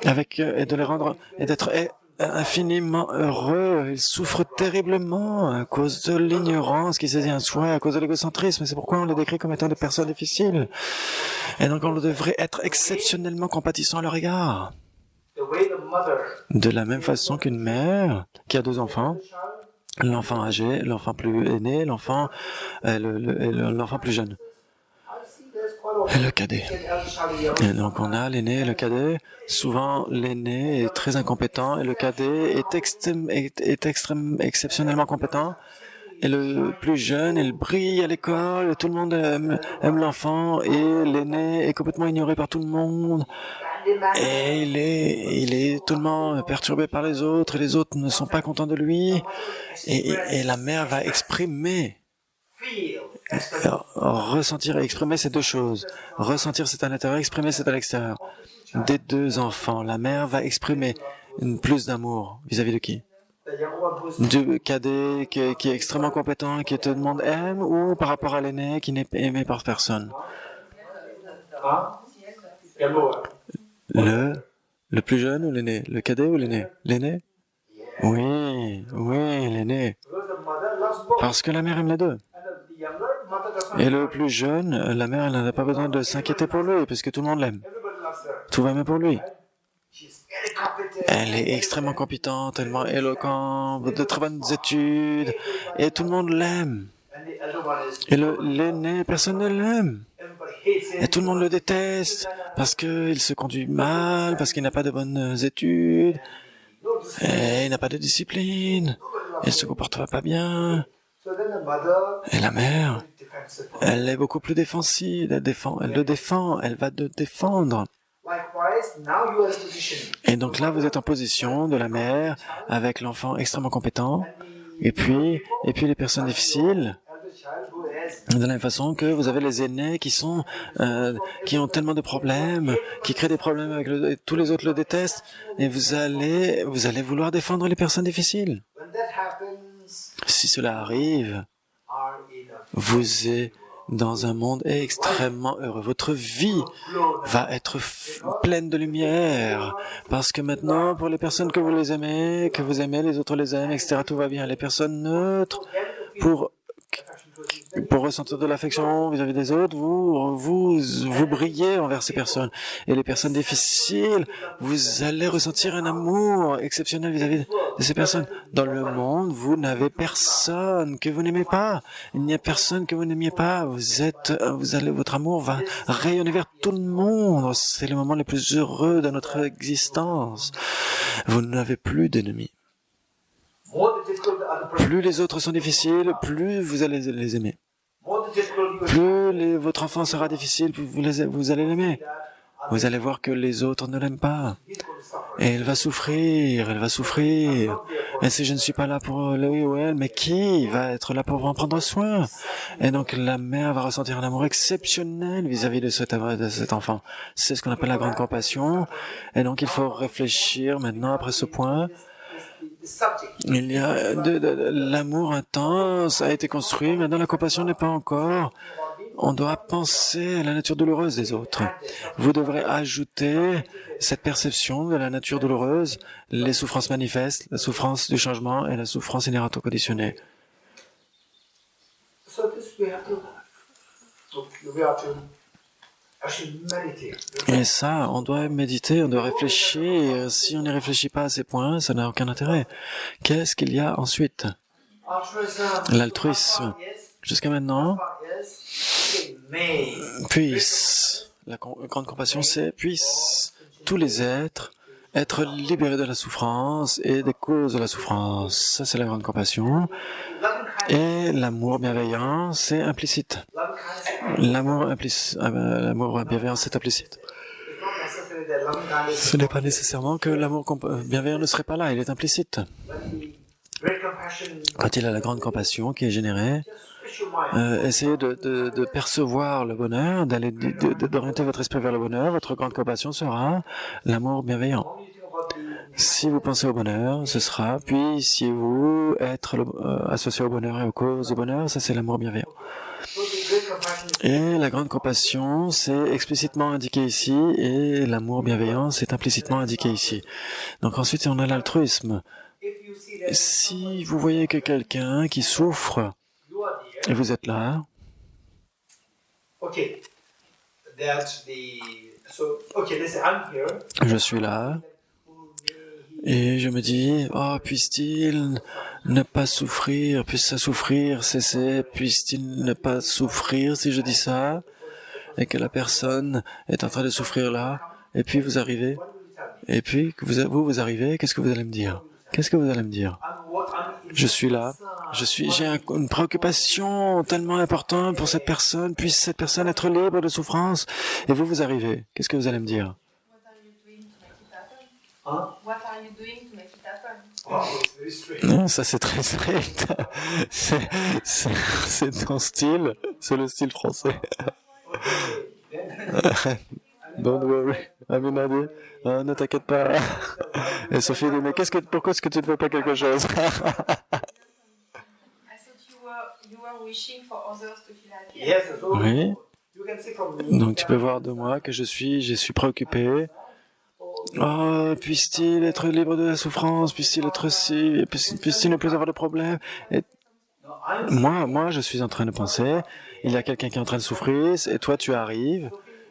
Speaker 1: et de les rendre, et d'être infiniment heureux, ils souffrent terriblement à cause de l'ignorance qui saisit un soi, à cause de l'égocentrisme. C'est pourquoi on les décrit comme étant des personnes difficiles. Et donc on devrait être exceptionnellement compatissant à leur égard. De la même façon qu'une mère qui a deux enfants, l'enfant âgé, l'enfant plus aîné, l'enfant plus jeune. et le cadet. Et donc on a l'aîné et le cadet. Souvent l'aîné est très incompétent et le cadet est exceptionnellement compétent. Et le plus jeune, il brille à l'école, et tout le monde aime l'enfant, et l'aîné est complètement ignoré par tout le monde. Et il est totalement perturbé par les autres, et les autres ne sont pas contents de lui. Et la mère va exprimer, ressentir et exprimer ces deux choses. Ressentir, c'est à l'intérieur, exprimer, c'est à l'extérieur. Des deux enfants, la mère va exprimer plus d'amour vis-à-vis de qui? Du cadet qui est extrêmement compétent et que tout le monde aime, ou par rapport à l'aîné qui n'est aimé par personne? Le plus jeune ou l'aîné? Le cadet ou l'aîné? L'aîné? Oui, l'aîné. Parce que la mère aime les deux. Et le plus jeune, la mère, elle n'a pas besoin de s'inquiéter pour lui, puisque tout le monde l'aime. Tout va bien pour lui. Elle est extrêmement compétente, tellement éloquente, de très bonnes études, et tout le monde l'aime. Et l'aîné, personne ne l'aime. Et tout le monde le déteste, parce qu'il se conduit mal, parce qu'il n'a pas de bonnes études, et il n'a pas de discipline, il se comporte pas bien. Et la mère, elle est beaucoup plus défensive, elle le défend, elle va le défendre. Et donc là, vous êtes en position de la mère avec l'enfant extrêmement compétent, et puis les personnes difficiles, de la même façon que vous avez les aînés qui ont tellement de problèmes, qui créent des problèmes et tous les autres le détestent, et vous allez vouloir défendre les personnes difficiles. Si cela arrive, vous êtes dans un monde extrêmement heureux. Votre vie va être pleine de lumière, parce que maintenant, pour les personnes que vous aimez, les autres les aiment, etc., tout va bien. Les personnes neutres, pour ressentir de l'affection vis-à-vis des autres, vous brillez envers ces personnes. Et les personnes difficiles, vous allez ressentir un amour exceptionnel vis-à-vis de ces personnes. Dans le monde, vous n'avez personne que vous n'aimez pas. Il n'y a personne que vous n'aimiez pas. Votre amour va rayonner vers tout le monde. C'est le moment le plus heureux de notre existence. Vous n'avez plus d'ennemis. Plus les autres sont difficiles, plus vous allez les aimer. Plus votre enfant sera difficile, plus vous allez l'aimer. Vous allez voir que les autres ne l'aiment pas. Et elle va souffrir. Et si je ne suis pas là pour lui ou elle, mais qui va être là pour en prendre soin? Et donc la mère va ressentir un amour exceptionnel vis-à-vis de cet enfant. C'est ce qu'on appelle la grande compassion. Et donc il faut réfléchir maintenant après ce point. Il y a l'amour intense a été construit, maintenant la compassion n'est pas encore. On doit penser à la nature douloureuse des autres. Vous devrez ajouter cette perception de la nature douloureuse, les souffrances manifestes, la souffrance du changement et la souffrance inhérente au conditionné. Et ça, on doit méditer, on doit réfléchir. Si on n'y réfléchit pas à ces points, ça n'a aucun intérêt. Qu'est-ce qu'il y a ensuite? L'altruisme. Jusqu'à maintenant, la grande compassion, c'est puissent tous les êtres être libérés de la souffrance et des causes de la souffrance. Ça, c'est la grande compassion. Et l'amour bienveillant, c'est implicite. L'amour bienveillant, c'est implicite. Ce n'est pas nécessairement que l'amour bienveillant ne serait pas là, il est implicite. Quand il a la grande compassion qui est générée, essayez de percevoir le bonheur, d'orienter votre esprit vers le bonheur. Votre grande compassion sera l'amour bienveillant. Si vous pensez au bonheur, ce sera, puissiez-vous être associé au bonheur et aux causes du bonheur, ça c'est l'amour bienveillant. Et la grande compassion, c'est explicitement indiqué ici, et l'amour bienveillant, c'est implicitement indiqué ici. Donc ensuite, on a l'altruisme. Si vous voyez que quelqu'un qui souffre, et vous êtes là, je suis là, et je me dis, oh, puisse-t-il ne pas souffrir, puisse-ça souffrir, cesser, puisse-t-il ne pas souffrir si je dis ça? et que la personne est en train de souffrir là, et puis vous arrivez, et puis vous arrivez, qu'est-ce que vous allez me dire? Qu'est-ce que vous allez me dire? Je suis là, j'ai une préoccupation tellement importante pour cette personne, puisse cette personne être libre de souffrance, et vous arrivez, qu'est-ce que vous allez me dire? Non, ça c'est très strict. C'est ton style, c'est le style français. Don't worry, Aminadi. Ne t'inquiète pas. Et Sophie dit, mais pourquoi est-ce que tu ne fais pas quelque chose? Oui. Donc tu peux voir de moi que je suis préoccupé. Oh, puisse-t-il être libre de la souffrance, puisse-t-il être si, puisse-t-il ne plus avoir de problème? Et moi, je suis en train de penser, il y a quelqu'un qui est en train de souffrir, et toi, tu arrives,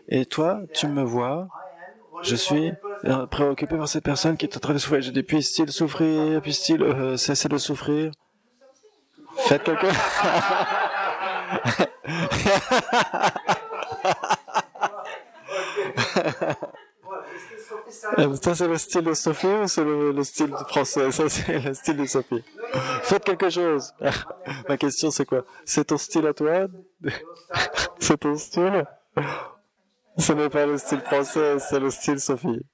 Speaker 1: et toi, tu me vois, je suis préoccupé par cette personne qui est en train de souffrir. Je dis, puisse-t-il souffrir, puisse-t-il cesser de souffrir? Faites quelque chose. Ça, c'est le style de Sophie ou c'est le style français? Ça, c'est le style de Sophie. Faites quelque chose. Ma question, c'est quoi? C'est ton style à toi? C'est ton style? Ce n'est pas le style français, c'est le style Sophie.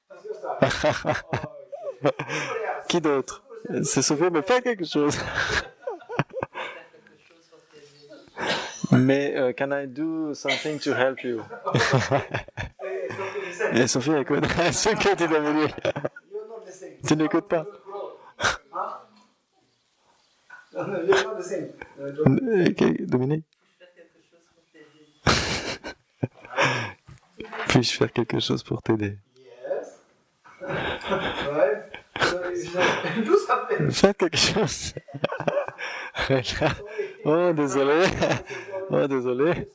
Speaker 1: Qui d'autre? C'est Sophie, mais faites quelque chose. Mais can I do something to help you? Et Sophie écoute ce que tu dois me dire. Tu n'écoutes pas. Dominique? Puis-je faire quelque chose pour t'aider? Faites quelque chose. Oh, désolé. Oh, désolé.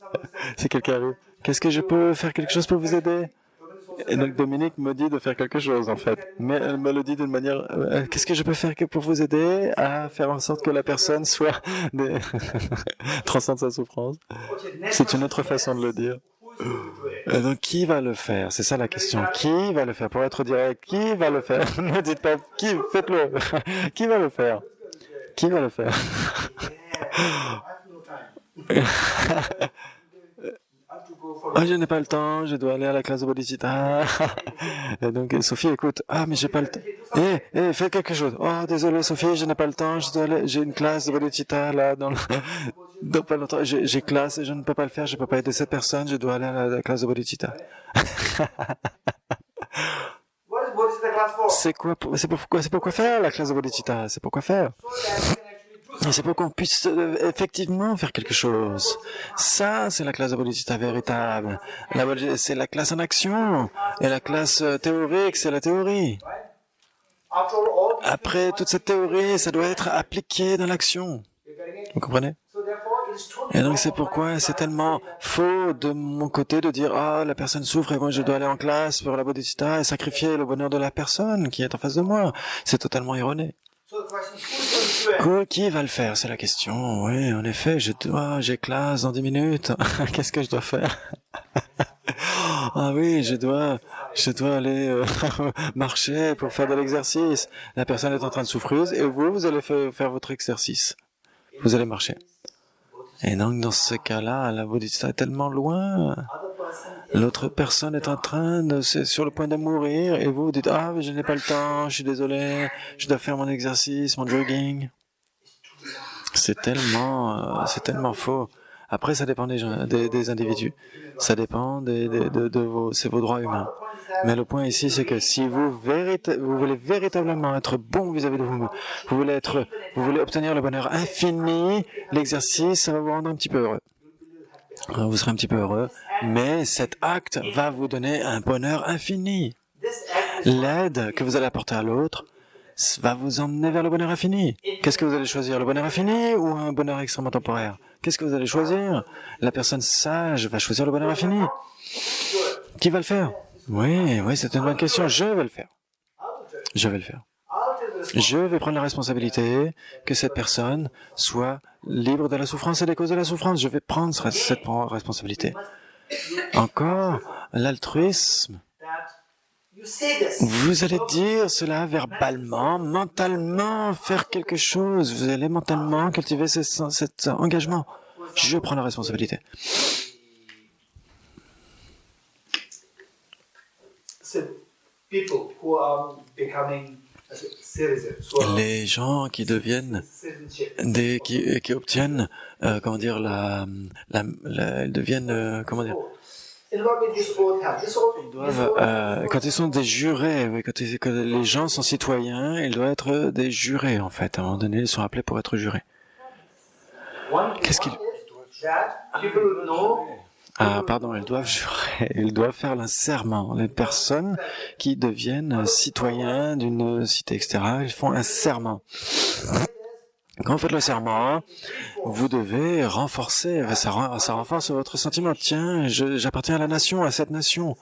Speaker 1: Si quelqu'un arrive. Qu'est-ce que je peux faire quelque chose pour vous aider? Et donc Dominique me dit de faire quelque chose en fait, mais elle me le dit d'une manière. Qu'est-ce que je peux faire pour vous aider à faire en sorte que la personne soit transcende sa souffrance? C'est une autre façon de le dire. Et donc qui va le faire? C'est ça la question. Qui va le faire? Pour être direct, qui va le faire? Ne dites pas qui, faites-le. Qui va le faire? Qui va le faire? Oh, je n'ai pas le temps, je dois aller à la classe de Bodhicitta. Et donc, Sophie, écoute, mais j'ai pas le temps. Fais quelque chose. Oh, désolé, Sophie, je n'ai pas le temps, j'ai une classe de Bodhicitta, là, dans pas longtemps. J'ai classe et je ne peux pas le faire, je ne peux pas aider cette personne, je dois aller à la classe de Bodhicitta. C'est pourquoi faire la classe de Bodhicitta? C'est pourquoi faire? Et c'est pour qu'on puisse effectivement faire quelque chose. Ça, c'est la classe de Bodhicitta véritable. C'est la classe en action. Et la classe théorique, c'est la théorie. Après toute cette théorie, ça doit être appliqué dans l'action. Vous comprenez? Et donc c'est pourquoi c'est tellement faux de mon côté de dire « Ah, la personne souffre et moi je dois aller en classe pour la Bodhicitta et sacrifier le bonheur de la personne qui est en face de moi. » C'est totalement erroné. Qui va le faire? C'est la question. Oui, en effet, j'ai classe dans 10 minutes. Qu'est-ce que je dois faire? Ah oui, je dois aller marcher pour faire de l'exercice. La personne est en train de souffrir et vous allez faire votre exercice. Vous allez marcher. Et donc, dans ce cas-là, la Bodhicitta est tellement loin. L'autre personne est c'est sur le point de mourir, et vous dites, mais je n'ai pas le temps, je suis désolé, je dois faire mon exercice, mon jogging. C'est tellement faux. Après, ça dépend des individus. Ça dépend c'est vos droits humains. Mais le point ici, c'est que si vous voulez véritablement être bon vis-à-vis de vous-même, vous voulez obtenir le bonheur infini, l'exercice, ça va vous rendre un petit peu heureux. Vous serez un petit peu heureux, mais cet acte va vous donner un bonheur infini. L'aide que vous allez apporter à l'autre va vous emmener vers le bonheur infini. Qu'est-ce que vous allez choisir, le bonheur infini ou un bonheur extrêmement temporaire? Qu'est-ce que vous allez choisir? La personne sage va choisir le bonheur infini. Qui va le faire? Oui, c'est une bonne question. Je vais le faire. Je vais le faire. Je vais prendre la responsabilité que cette personne soit libre de la souffrance et des causes de la souffrance. Je vais prendre cette responsabilité. Encore, l'altruisme. Vous allez dire cela verbalement, mentalement, faire quelque chose. Vous allez mentalement cultiver cet engagement. Je prends la responsabilité. Les gens qui deviennent qui obtiennent, comment dire, ils deviennent, comment dire, ils doivent, quand ils sont des jurés, oui, quand les gens sont citoyens, ils doivent être des jurés, en fait. À un moment donné, ils sont appelés pour être jurés. Qu'est-ce qu'ils... pardon, ils doivent jurer, ils doivent faire un serment. Les personnes qui deviennent citoyens d'une cité, etc., ils font un serment. Quand vous faites le serment, vous devez renforcer, ça renforce votre sentiment. Tiens, j'appartiens à la nation, à cette nation.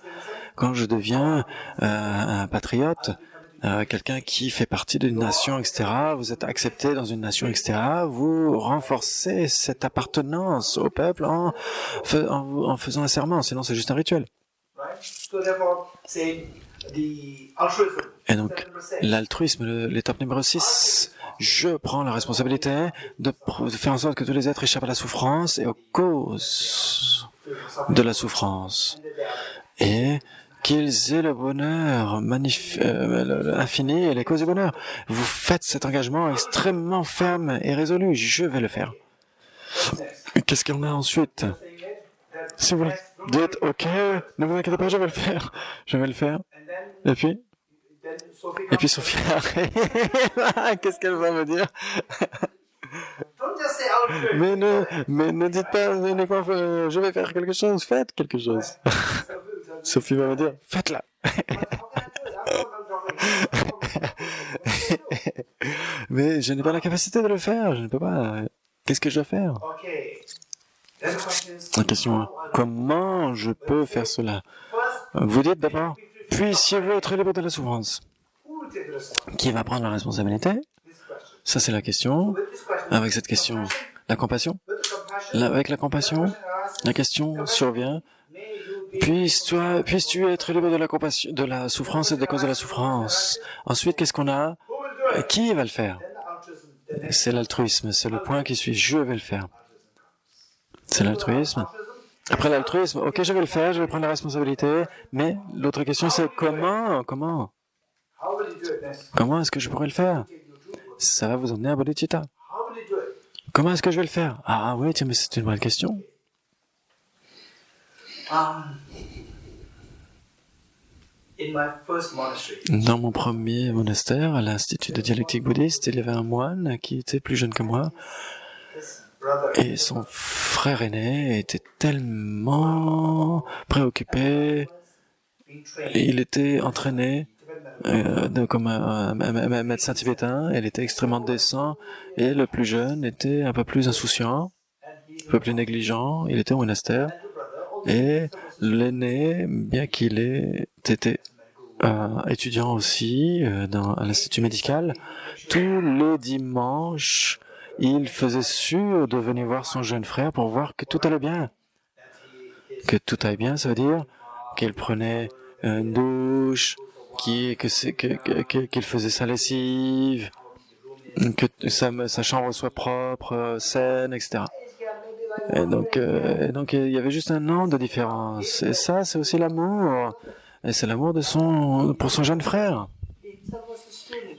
Speaker 1: Quand je deviens un patriote, quelqu'un qui fait partie d'une nation, etc., vous êtes accepté dans une nation, etc., vous renforcez cette appartenance au peuple en faisant un serment, sinon c'est juste un rituel. Et donc, l'altruisme, l'étape numéro 6, je prends la responsabilité de faire en sorte que tous les êtres échappent à la souffrance et aux causes de la souffrance. Et qu'ils aient le bonheur infini et les causes du bonheur. Vous faites cet engagement extrêmement ferme et résolu. Je vais le faire. Qu'est-ce qu'on a ensuite? Si vous dites, OK, ne vous inquiétez pas, je vais le faire. Je vais le faire. Et puis Sophie arrive. Qu'est-ce qu'elle va me dire? mais ne dites pas, je vais faire quelque chose, faites quelque chose. Sophie va me dire, faites-la. Mais je n'ai pas la capacité de le faire, je ne peux pas. Qu'est-ce que je dois faire? La question, comment je peux faire cela? Vous dites d'abord, puissiez-vous être libre de la souffrance? Qui va prendre la responsabilité? Ça, c'est la question. Avec cette question, la compassion. Avec la compassion, la question survient. Puisses-tu être libre de la compassion, de la souffrance et des causes de la souffrance? Ensuite, qu'est-ce qu'on a? Qui va le faire? C'est l'altruisme. C'est le point qui suit. Je vais le faire. C'est l'altruisme. Après l'altruisme, OK, je vais le faire, je vais prendre la responsabilité. Mais l'autre question, c'est comment est-ce que je pourrais le faire? Ça va vous emmener à bodhicitta. Comment est-ce que je vais le faire? Ah oui, tiens, mais c'est une bonne question. Dans mon premier monastère, à l'Institut de dialectique bouddhiste, il y avait un moine qui était plus jeune que moi. Et son frère aîné était tellement préoccupé. Il était entraîné comme un médecin tibétain. Il était extrêmement décent. Et le plus jeune était un peu plus insouciant, un peu plus négligent. Il était au monastère. Et l'aîné, bien qu'il ait été étudiant aussi à l'Institut médical, tous les dimanches, il faisait sûr de venir voir son jeune frère pour voir que tout allait bien. Que tout allait bien, ça veut dire qu'il prenait une douche, qu'il faisait sa lessive, que sa chambre soit propre, saine, etc. Et donc, il y avait juste un an de différence. Et ça, c'est aussi l'amour. Et c'est l'amour pour son jeune frère.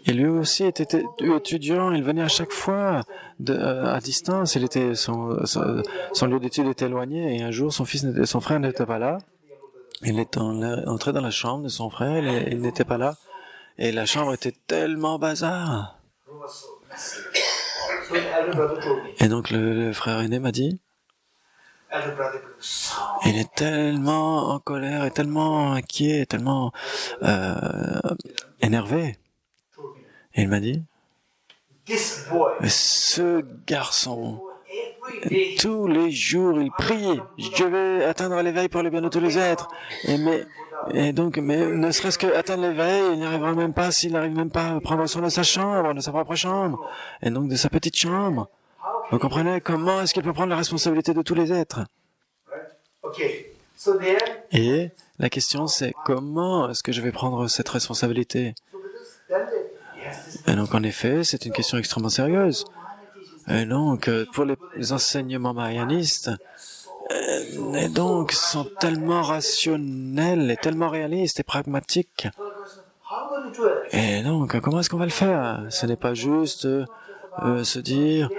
Speaker 1: Et lui aussi était étudiant, il venait à chaque fois à distance. Son lieu d'étude était éloigné, et un jour son frère n'était pas là. Il est entré dans la chambre de son frère, et il n'était pas là. Et la chambre était tellement bazar. Et donc le frère aîné m'a dit, il est tellement en colère, et tellement inquiet, et tellement énervé. Et il m'a dit, ce garçon, tous les jours, il prie, je vais atteindre l'éveil pour le bien de tous les êtres. Mais ne serait-ce qu'atteindre l'éveil, il n'y arrivera même pas s'il n'arrive même pas à prendre soin de sa chambre, de sa propre chambre, et donc de sa petite chambre. Vous comprenez? Comment est-ce qu'il peut prendre la responsabilité de tous les êtres?
Speaker 2: So there,
Speaker 1: Et la question c'est comment est-ce que je vais prendre cette responsabilité?
Speaker 2: so because then yes, this
Speaker 1: Et donc en effet, c'est une question extrêmement sérieuse. Et donc pour les enseignements marianistes, et donc sont tellement rationnels et tellement réalistes et pragmatiques.
Speaker 2: how will you do it?
Speaker 1: Et donc comment est-ce qu'on va le faire? Ce n'est pas juste se dire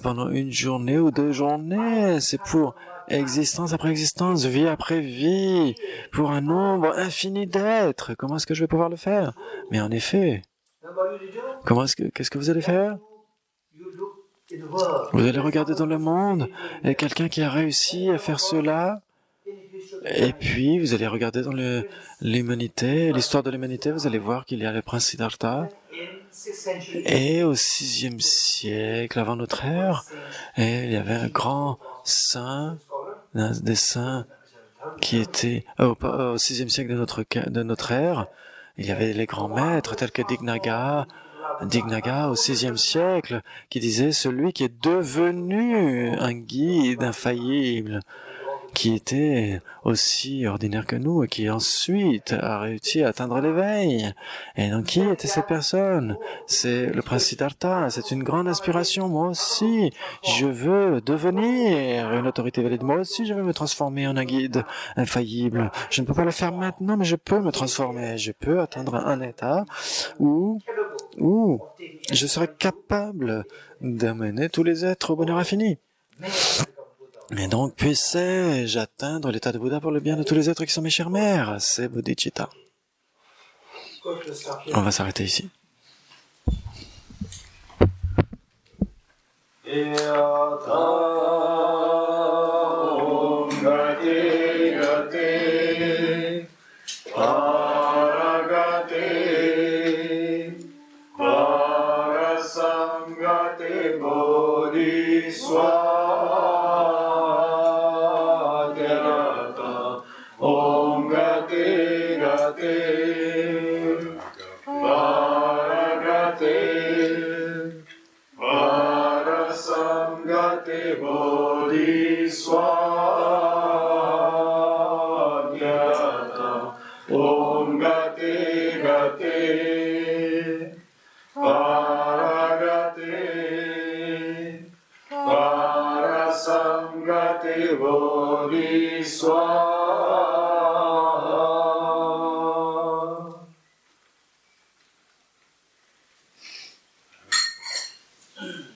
Speaker 1: pendant une journée ou 2 journées, c'est pour existence après existence, vie après vie, pour un nombre infini d'êtres. Comment est-ce que je vais pouvoir le faire? Mais en effet,
Speaker 2: Then what will you do?
Speaker 1: qu'est-ce que vous allez faire?
Speaker 2: You look in the world.
Speaker 1: Vous allez regarder dans le monde et quelqu'un qui a réussi à faire cela,
Speaker 2: In history,
Speaker 1: et puis vous allez regarder dans l'humanité, l'histoire de l'humanité, vous allez voir qu'il y a le prince Siddhartha,
Speaker 2: in 6th century,
Speaker 1: et au 6e siècle avant notre ère, et il y avait un grand saint, un des saints qui était au 6e siècle de notre ère, il y avait les grands maîtres tels que Dignaga au 6e siècle, qui disait celui qui est devenu un guide infaillible, qui était aussi ordinaire que nous et qui ensuite a réussi à atteindre l'éveil. Et donc qui étaient ces personnes? C'est le prince Siddhartha, c'est une grande inspiration. Moi aussi, je veux devenir une autorité valide. Moi aussi, je veux me transformer en un guide infaillible. Je ne peux pas le faire maintenant, mais je peux me transformer. Je peux atteindre un état où je serai capable d'amener tous les êtres au bonheur infini. Et donc, puissais-je atteindre l'état de Bouddha pour le bien de tous les êtres qui sont mes chères mères? C'est Bodhicitta. On va s'arrêter ici.
Speaker 3: Bodhisvara